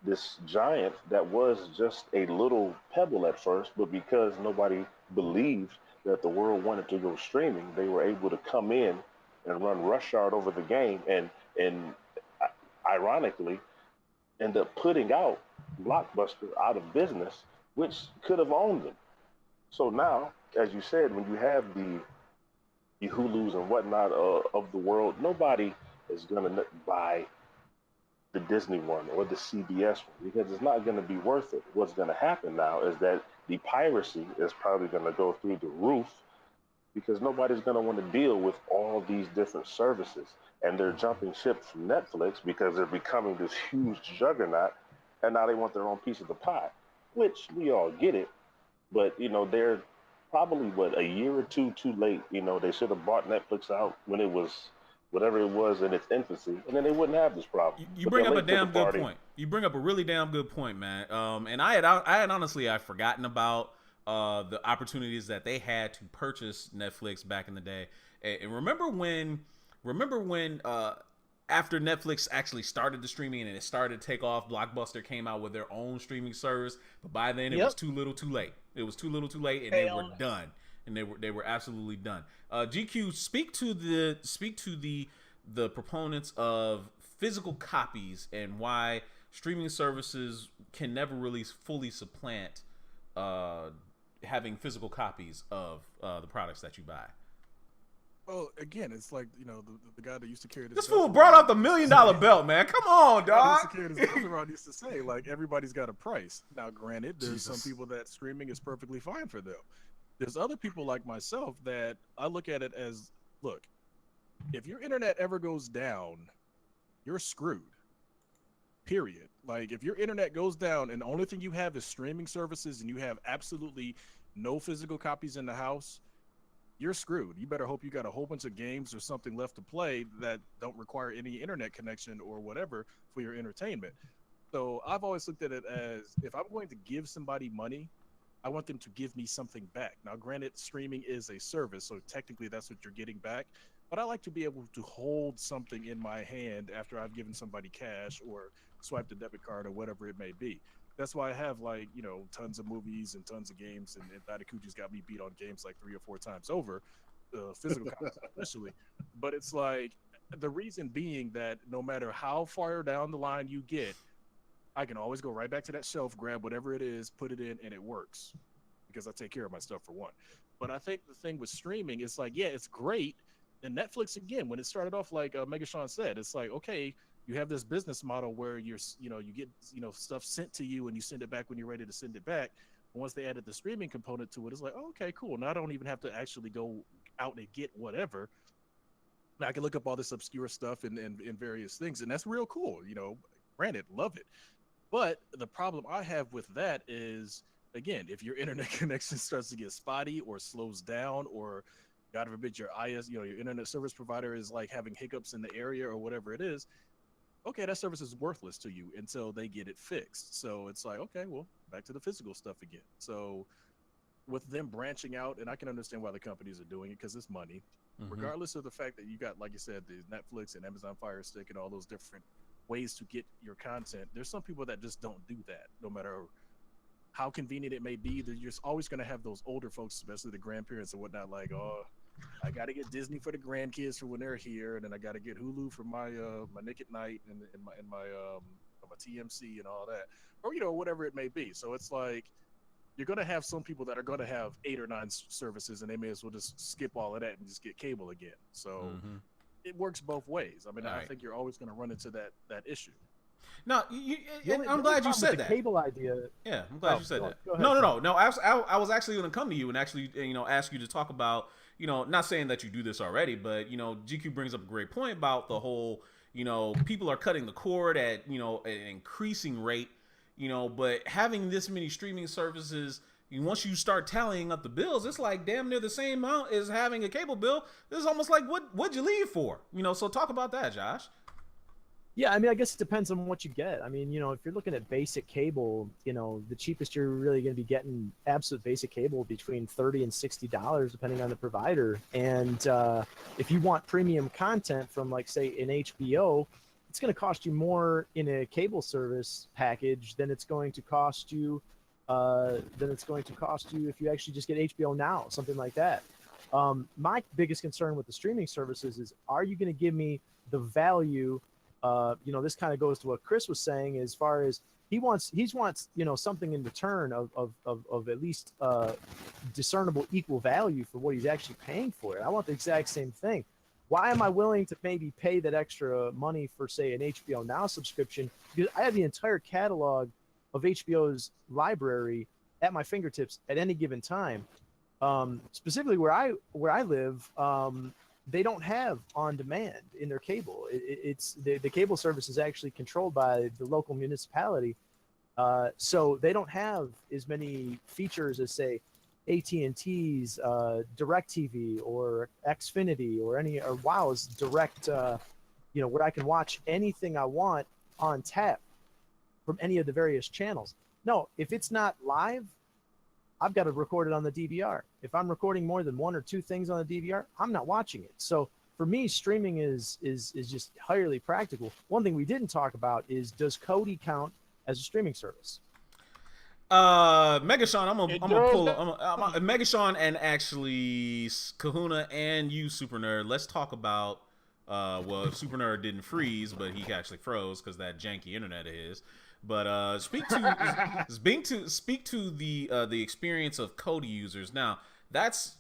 this giant that was just a little pebble at first, but because nobody believed that the world wanted to go streaming, they were able to come in and run roughshod over the game and ironically end up putting out Blockbuster out of business, which could have owned them. So now, as you said, when you have the Hulus and whatnot of the world, nobody is going to buy the Disney one or the CBS one because it's not going to be worth it. What's going to happen now is that the piracy is probably going to go through the roof because nobody's going to want to deal with all these different services. And they're jumping ship from Netflix because they're becoming this huge juggernaut, and now they want their own piece of the pie, which we all get it. But, they're probably, a year or two too late. They should have bought Netflix out when it was whatever it was in its infancy, and then they wouldn't have this problem. You bring up a damn good point. You bring up a really damn good point, man. And I had honestly forgotten about the opportunities that they had to purchase Netflix back in the day. And remember when after Netflix actually started the streaming and it started to take off, Blockbuster came out with their own streaming service, but by then it was too little too late. It was too little too late, and they were done. And they were absolutely done. GQ, speak to the proponents of physical copies and why streaming services can never really fully supplant having physical copies of the products that you buy. Well, again, it's like, you know, the guy that used to carry this fool brought up the $1 million belt, man. Come on, dog. Used to say, like, everybody's got a price. Now, granted, there's some people that streaming is perfectly fine for them. There's other people like myself that I look at it as, look, if your internet ever goes down, you're screwed. Period. Like, if your internet goes down and the only thing you have is streaming services and you have absolutely no physical copies in the house, you're screwed. You better hope you got a whole bunch of games or something left to play that don't require any internet connection or whatever for your entertainment. So I've always looked at it as, if I'm going to give somebody money, I want them to give me something back. Now, granted, streaming is a service, so technically that's what you're getting back. But I like to be able to hold something in my hand after I've given somebody cash or swiped a debit card or whatever it may be. That's why I have, like, you know, tons of movies and tons of games, and Dadakuji's got me beat on games like 3 or 4 times over, physical copies especially. But it's like, the reason being that no matter how far down the line you get, I can always go right back to that shelf, grab whatever it is, put it in, and it works because I take care of my stuff for one. But I think the thing with streaming is like, yeah, it's great. And Netflix, again, when it started off, like Megashawn said, it's like, okay, you have this business model where you get, stuff sent to you and you send it back when you're ready to send it back. And once they added the streaming component to it, it's like, oh, okay, cool. Now I don't even have to actually go out and get whatever. Now I can look up all this obscure stuff and various things, and that's real cool. Granted, love it. But the problem I have with that is, again, if your internet connection starts to get spotty or slows down, or God forbid your your internet service provider is like having hiccups in the area or whatever it is, okay, that service is worthless to you until they get it fixed. So it's like, okay, well, back to the physical stuff again. So with them branching out, and I can understand why the companies are doing it because it's money, regardless of the fact that you got, like you said, the Netflix and Amazon Fire Stick and all those different ways to get your content. There's some people that just don't do that, no matter how convenient it may be. You're always going to have those older folks, especially the grandparents and whatnot, like, oh, I got to get Disney for the grandkids for when they're here, and then I got to get Hulu for my my Nick at Night and my TMC and all that, or whatever it may be. So it's like, you're going to have some people that are going to have 8 or 9 services, and they may as well just skip all of that and just get cable again. So it works both ways. I mean, I think you're always going to run into that issue. No, I'm glad you said that. Cable idea. Yeah, I'm glad you said that. No. I was actually going to come to you and actually, ask you to talk about, not saying that you do this already, but GQ brings up a great point about the whole, people are cutting the cord at an increasing rate, but having this many streaming services, once you start tallying up the bills, it's like damn near the same amount as having a cable bill. This is almost like what'd you leave for? So talk about that, Josh. Yeah, I mean, I guess it depends on what you get. I mean, if you're looking at basic cable, the cheapest you're really going to be getting absolute basic cable between $30 and $60, depending on the provider. And if you want premium content from, like, say, an HBO, it's going to cost you more in a cable service package than it's going to cost you. If you actually just get HBO Now, something like that. My biggest concern with the streaming services is, are you going to give me the value? This kind of goes to what Chris was saying, as far as he wants something in return of at least discernible equal value for what he's actually paying for it. I want the exact same thing. Why am I willing to maybe pay that extra money for, say, an HBO Now subscription? Because I have the entire catalog of HBO's library at my fingertips at any given time. Specifically where I live, they don't have on demand in their cable. It's the cable service is actually controlled by the local municipality. So they don't have as many features as, say, AT&T's DirecTV or Xfinity or Wow's direct, where I can watch anything I want on tap from any of the various channels. No, if it's not live, I've got to record it on the DVR. If I'm recording more than 1 or 2 things on the DVR, I'm not watching it. So for me, streaming is just highly practical. One thing we didn't talk about is, does Kodi count as a streaming service? Megashawn, I'm gonna pull Megashawn and actually Kahuna and you, Super Nerd. Let's talk about well, Super Nerd didn't freeze, but he actually froze because that janky internet of his. But speak to the experience of Kodi users. Now that's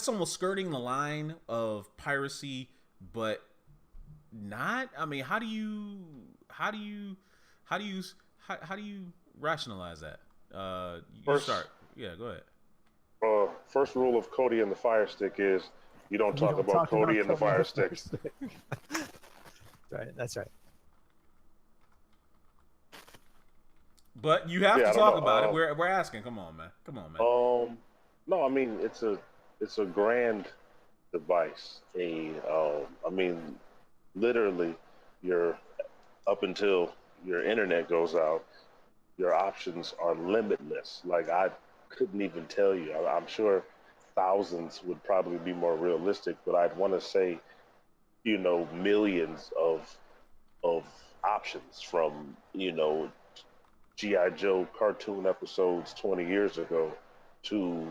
almost skirting the line of piracy, but not. I mean, how do you rationalize that? You start. Yeah, go ahead. First rule of Kodi and the Fire Stick is you don't talk about Kodi and the Fire Stick. Right, that's right. But you have to talk about it. We're asking. Come on, man. No, I mean it's a grand device. I mean, literally, up until your internet goes out, your options are limitless. Like, I couldn't even tell you. I'm sure thousands would probably be more realistic, but I'd want to say, millions of options, from, G.I. Joe cartoon episodes 20 years ago to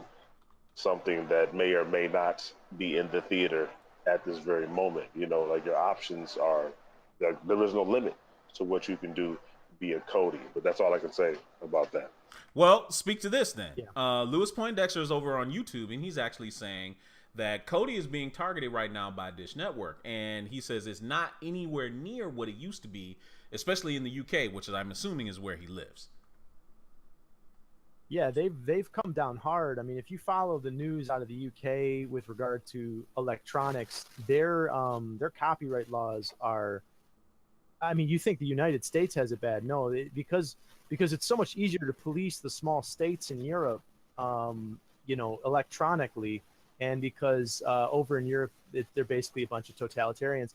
something that may or may not be in the theater at this very moment. Like, your options are, there is no limit to what you can do via Kodi, but that's all I can say about that. Well, speak to this then. Yeah. Lewis Poindexter is over on YouTube, and he's actually saying that Kodi is being targeted right now by Dish Network, and he says it's not anywhere near what it used to be, especially in the UK, which I'm assuming is where he lives. Yeah, they've come down hard. I mean, if you follow the news out of the UK with regard to electronics, their copyright laws are, I mean, you think the United States has it bad? No, because it's so much easier to police the small states in Europe, electronically, and because over in Europe they're basically a bunch of totalitarians.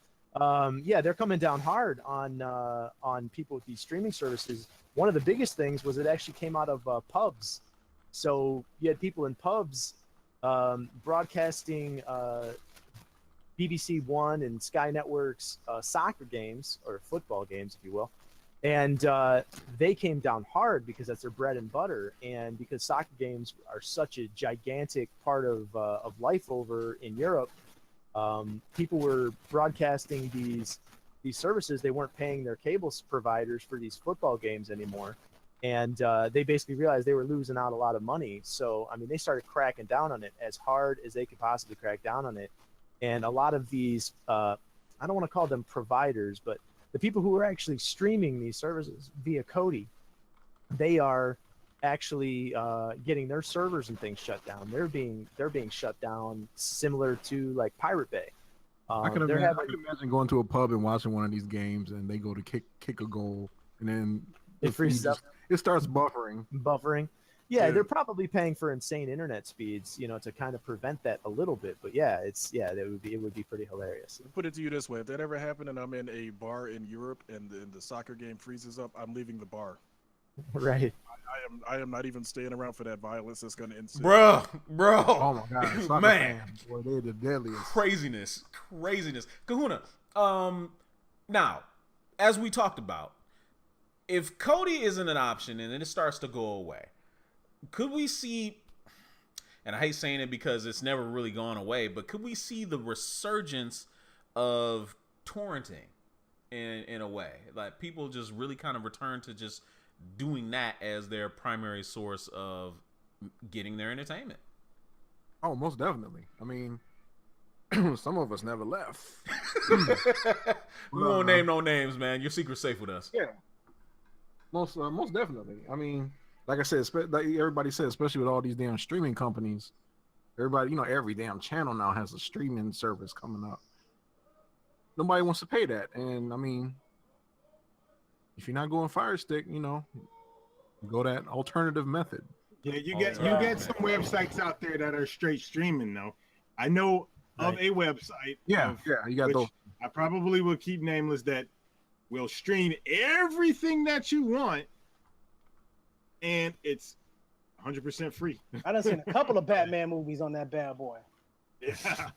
Yeah, they're coming down hard on people with these streaming services. One of the biggest things was it actually came out of pubs. So you had people in pubs broadcasting BBC One and Sky Network's soccer games, or football games, if you will. And they came down hard because that's their bread and butter. And because soccer games are such a gigantic part of life over in Europe, people were broadcasting these services. They weren't paying their cable providers for these football games anymore. And they basically realized they were losing out a lot of money. So, I mean, they started cracking down on it as hard as they could possibly crack down on it. And a lot of these, I don't want to call them providers, but the people who are actually streaming these services via Kodi, they are actually getting their servers and things shut down. They're being shut down, similar to like Pirate Bay. I can imagine going to a pub and watching one of these games, and they go to kick a goal, and then it freezes up. It starts buffering. Yeah, they're probably paying for insane internet speeds, to kind of prevent that a little bit. But it would be pretty hilarious. Put it to you this way: if that ever happened, and I'm in a bar in Europe, and the soccer game freezes up, I'm leaving the bar. Right. I am not even staying around for that violence that's going to ensue. Bro. Oh my God, soccer man, fans, boy, they're the deadliest. Craziness. Kahuna. Now, as we talked about, if Kodi isn't an option and then it starts to go away, could we see, and I hate saying it because it's never really gone away, but could we see the resurgence of torrenting in a way? Like, people just really kind of return to just doing that as their primary source of getting their entertainment. Oh, most definitely. I mean, some of us never left. We won't name no names, man. Your secret's safe with us. Yeah. Most definitely. I mean, like I said, like everybody said, especially with all these damn streaming companies, everybody, every damn channel now has a streaming service coming up. Nobody wants to pay that. And I mean, if you're not going Fire Stick, go that alternative method. Yeah, you get some websites out there that are straight streaming though. I know of a website. Yeah, you got those. I probably will keep nameless, that will stream everything that you want, and it's 100% free. I done seen a couple of Batman movies on that bad boy. Yeah.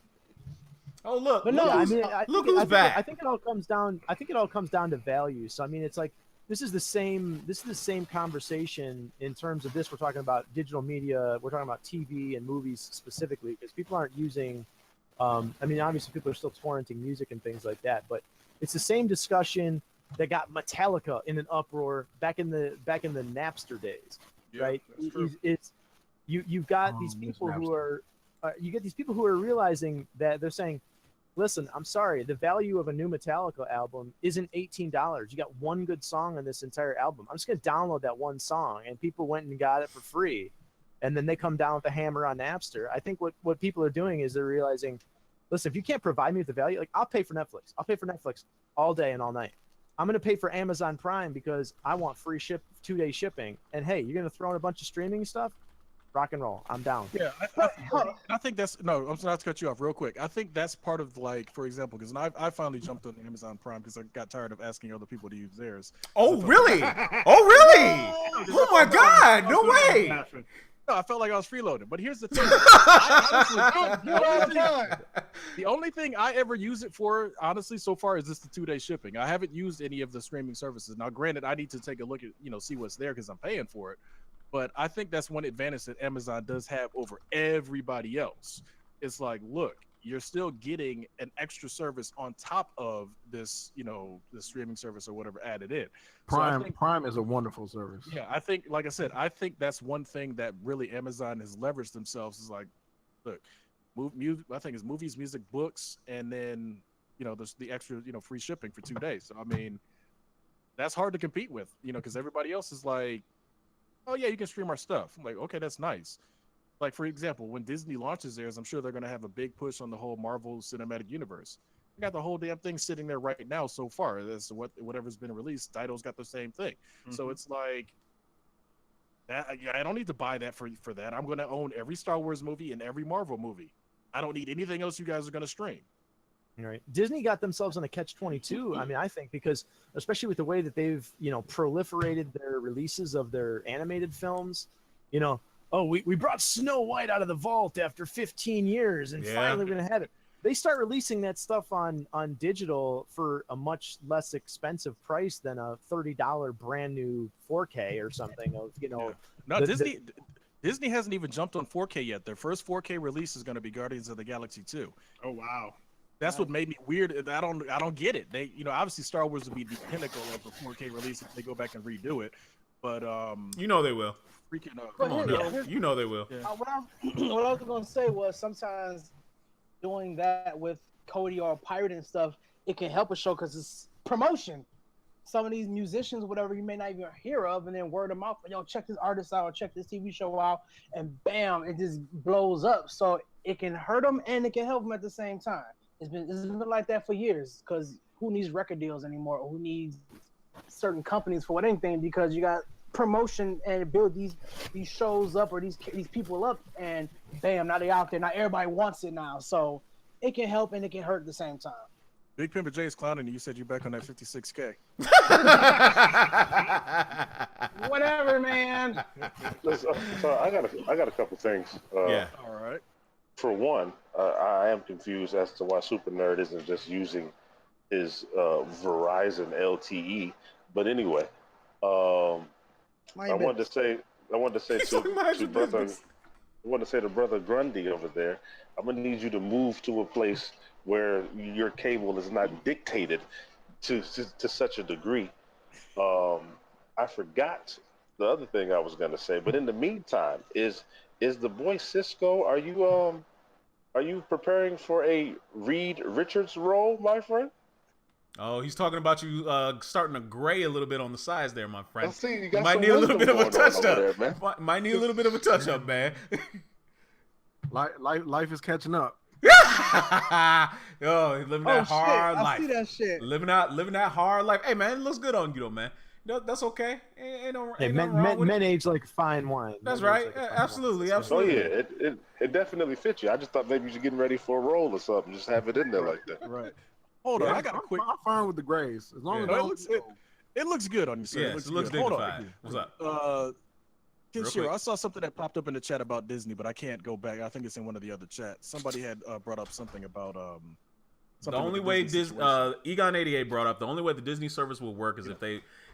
Oh look, But look, no, I who's, mean, look who's back. I think it all comes down. I think it all comes down to value. So I mean, it's like this is the same conversation in terms of this. We're talking about digital media. We're talking about TV and movies specifically because people aren't using. I mean, obviously, people are still torrenting music and things like that, but it's the same discussion that got Metallica in an uproar back in the Napster days, right? It's you've got these people who are you get these people who are realizing that they're saying, listen, I'm sorry, the value of a new Metallica album isn't $18. You got one good song on this entire album. I'm just going to download that one song. And people went and got it for free. And then they come down with a hammer on Napster. I think what people are doing is they're realizing, listen, if you can't provide me with the value, like I'll pay for Netflix. I'll pay for Netflix all day and all night. I'm going to pay for Amazon Prime because I want free 2-day shipping. And hey, you're going to throw in a bunch of streaming stuff? Rock and roll. I'm down. Yeah, I think that's no. I'm sorry to cut you off real quick. I think that's part of like, for example, because I finally jumped on Amazon Prime because I got tired of asking other people to use theirs. Oh really? Oh really? Oh my God! No way! No, I felt like I was freeloading. But here's the thing. The only thing I ever use it for, honestly, so far is just the 2-day shipping. I haven't used any of the streaming services. Now, granted, I need to take a look at see what's there because I'm paying for it. But I think that's one advantage that Amazon does have over everybody else. It's like, look, you're still getting an extra service on top of this, the streaming service or whatever added in. Prime is a wonderful service. Yeah, I think, like I said, I think that's one thing that really Amazon has leveraged themselves is like, look, I think it's movies, music, books, and then, the extra, free shipping for 2 days. So, I mean, that's hard to compete with, because everybody else is like, oh yeah, you can stream our stuff. I'm like, okay, that's nice. Like, for example, when Disney launches theirs, I'm sure they're going to have a big push on the whole Marvel Cinematic Universe. I got the whole damn thing sitting there right now so far. That's whatever's been released. Dido's got the same thing. Mm-hmm. So it's like, that. I don't need to buy that for that. I'm going to own every Star Wars movie and every Marvel movie. I don't need anything else you guys are going to stream. Right. Disney got themselves in a catch-22. I mean, I think because especially with the way that they've, proliferated their releases of their animated films, we brought Snow White out of the vault after 15 years and finally we're going to have it. They start releasing that stuff on digital for a much less expensive price than a $30 brand new 4K or something of, No, Disney hasn't even jumped on 4K yet. Their first 4K release is going to be Guardians of the Galaxy 2. Oh, wow. That's what made me weird. I don't get it. They, obviously Star Wars would be the pinnacle of the 4K release if they go back and redo it. But they will. Freaking come on, they will. Yeah. What I was gonna say was sometimes doing that with Kodi or Pirate and stuff, it can help a show because it's promotion. Some of these musicians, whatever, you may not even hear of, and then word of mouth, yo, check this artist out, or check this TV show out, and bam, it just blows up. So it can hurt them and it can help them at the same time. It's been like that for years because who needs record deals anymore? Or who needs certain companies for anything? Because you got promotion and build these shows up or these people up, and bam, now they out there. Now everybody wants it now. So it can help and it can hurt at the same time. Big Pimp J is clowning you. You said you're back on that 56K. Whatever, man. So I got a couple things. Yeah. All right. For one, I am confused as to why Super Nerd isn't just using his Verizon LTE. But anyway, I wanted to say to brother Grundy over there, I'm gonna need you to move to a place where your cable is not dictated to such a degree. I forgot the other thing I was gonna say, but in the meantime, is the boy Cisco? Are you preparing for a Reed Richards role, my friend? Oh, he's talking about you starting to gray a little bit on the sides there, my friend. See, you might need a little bit of a touch up. Might need a little bit of a touch up, man. Life is catching up. Yo, living that hard life. I see that shit. Living that hard life. Hey, man, it looks good on you, though, man. No, that's okay. Men age like fine wine. That's right. Absolutely. Oh yeah, it definitely fits you. I just thought maybe you're getting ready for a role or something. Just have it in there like that. Right. Hold on, I got a quick. I'm fine with the grays as long as it looks good on you, sir. Yes, it looks dignified. What's up? Sure, I saw something that popped up in the chat about Disney, but I can't go back. I think it's in one of the other chats. Somebody had brought up something about The only way Egon88 brought up, the only way the Disney service will work is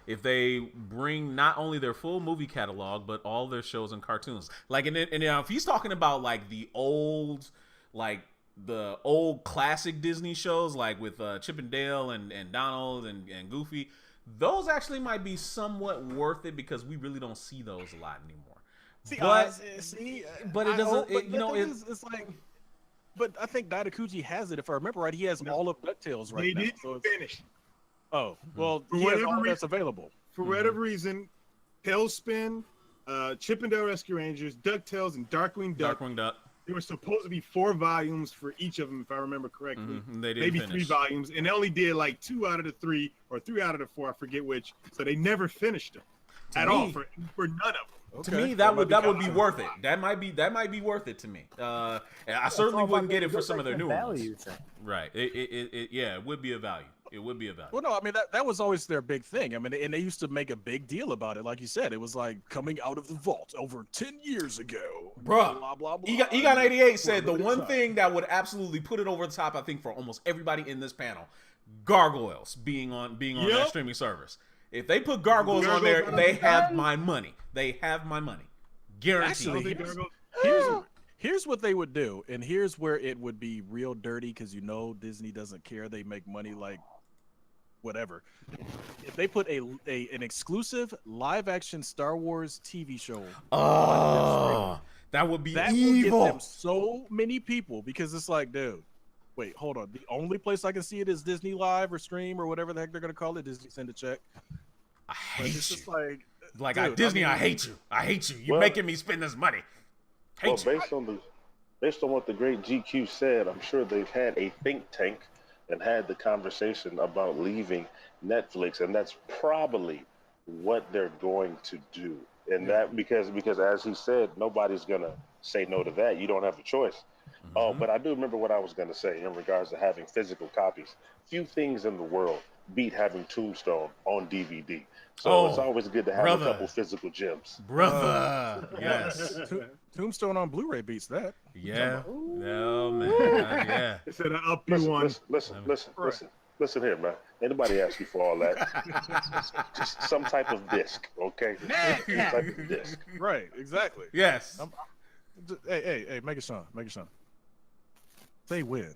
if they bring not only their full movie catalog but all their shows and cartoons. Like, and if he's talking about like the old classic Disney shows, like with Chip and Dale and Donald and Goofy, those actually might be somewhat worth it because we really don't see those a lot anymore. But it doesn't. It's like. But I think Daitakuchi has it. If I remember right, he has all of DuckTales right now. They didn't finish. Oh, well, he has all that's available. For whatever reason, Tailspin, Chip and Dale Rescue Rangers, DuckTales, and Darkwing Duck. There were supposed to be 4 volumes for each of them, if I remember correctly. They didn't Maybe finish. 3 volumes, and they only did like 2 out of the 3 or 3 out of the 4, I forget which. So they never finished them all for none of them. To me, that would be worth it. That might be worth it to me. I certainly wouldn't get it for some of their new ones. Right? It would be a value. It would be a value. Well, no, I mean that was always their big thing. I mean, and they used to make a big deal about it. Like you said, it was like coming out of the vault over 10 years ago. Bruh, blah blah blah. Egon88 said the one thing that would absolutely put it over the top, I think, for almost everybody in this panel, Gargoyles being on that streaming service. If they put Gargoyles on there, they have my money. They have my money. Guaranteed. Actually, here's what they would do, and here's where it would be real dirty because Disney doesn't care. They make money like whatever. If they put an exclusive live-action Star Wars TV show, that would be that evil. Would get them so many people because it's like, dude. Wait, hold on. The only place I can see it is Disney Live or Stream or whatever the heck they're gonna call it. Disney send a check. I hate you. Just like Disney, I hate you. I hate you. You're making me spend this money. Based on what the great GQ said, I'm sure they've had a think tank and had the conversation about leaving Netflix, and that's probably what they're going to do. And that because as he said, nobody's gonna say no to that. You don't have a choice. Oh, but I do remember what I was going to say in regards to having physical copies. Few things in the world beat having Tombstone on DVD. So it's always good to have a couple physical gems. Brother, yes. Tombstone on Blu-ray beats that. Yeah. Oh, man. Yeah. It's an up you one. Listen here, man. Anybody ask you for all that? just some type of disc, okay? Some type of disc. Right, exactly. Yes. Hey, Megasean. They win.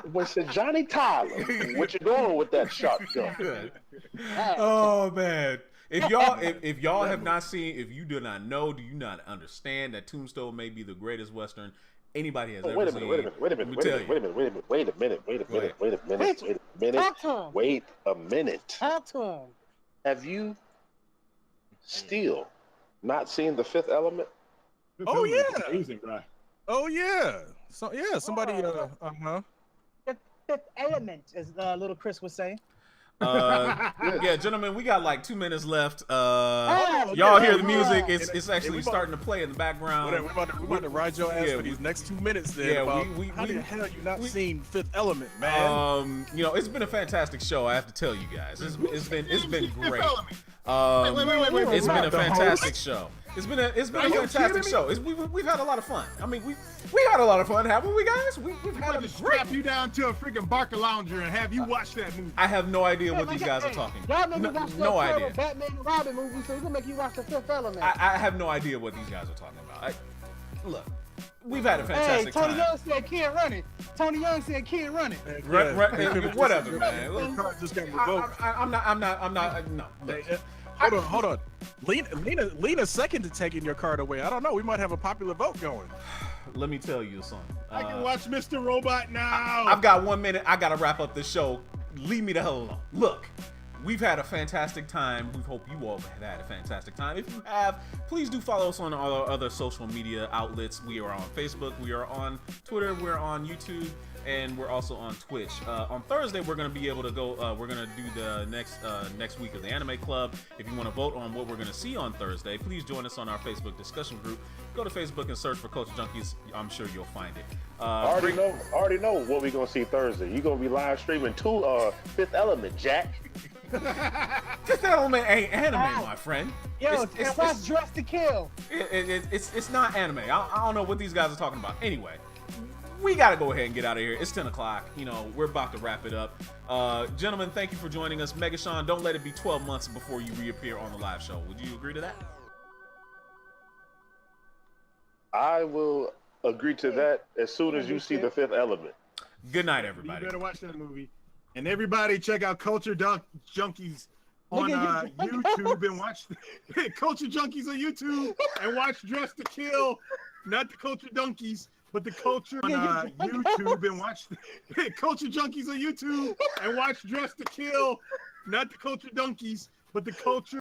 Boy said, Johnny Tyler, what you doing with that shotgun? Oh man. If y'all have not seen, if you do not know, do you not understand that Tombstone may be the greatest Western anybody has ever seen? Wait a minute. Talk to him. Have you still not seen The Fifth Element? Oh yeah. Amazing, right? Oh yeah. So somebody The Fifth Element, as little Chris would say. Yeah, gentlemen, we got like 2 minutes left. Y'all hear the music? It's actually starting to play in the background. We're about to ride your ass for these next 2 minutes. Then how the hell you not seen Fifth Element, man? It's been a fantastic show. I have to tell you guys, it's been great. Wait, it's been a fantastic show. It's been a fantastic show. We've had a lot of fun. I mean, we had a lot of fun, haven't we, guys? We've had a great. Strap you down to a freaking Barker Lounger and have you watch that movie. I have no idea what these guys are talking about. No idea. Batman and Robin movie, so we're gonna make you watch The Fifth Element. I have no idea what these guys are talking about. Look, we've had a fantastic Tony time. Young said can't run it. Tony Young said can't run it. Whatever, man. Just got revoked. I'm not. No. Hold on. Lena's second to taking your card away. I don't know. We might have a popular vote going. Let me tell you something. I can watch Mr. Robot now. I've got 1 minute. I gotta wrap up this show. Leave me the hell alone. Look, we've had a fantastic time. We hope you all have had a fantastic time. If you have, please do follow us on all our other social media outlets. We are on Facebook. We are on Twitter. We're on YouTube. And we're also on Twitch. On Thursday, we're going to be able to go. We're going to do the next week of the Anime Club. If you want to vote on what we're going to see on Thursday, please join us on our Facebook discussion group. Go to Facebook and search for Culture Junkies. I'm sure you'll find it. Already know what we're going to see Thursday. You're going to be live streaming Fifth Element, Jack. This element ain't anime, my friend. Yo, watch Dress to Kill. It's not anime. I don't know what these guys are talking about. Anyway, we got to go ahead and get out of here. It's 10 o'clock. You know, we're about to wrap it up. Gentlemen, thank you for joining us. Mega Sean, don't let it be 12 months before you reappear on the live show. Would you agree to that? I will agree to that as soon as you see The Fifth Element. Good night, everybody. You better watch that movie. And everybody check out Culture Junkies on YouTube and watch Culture Junkies on YouTube and watch Dress to Kill. Not the Culture Donkeys, but the Culture on YouTube and watch Culture Junkies on YouTube and watch Dress to Kill. Not the Culture Donkeys, but the Culture.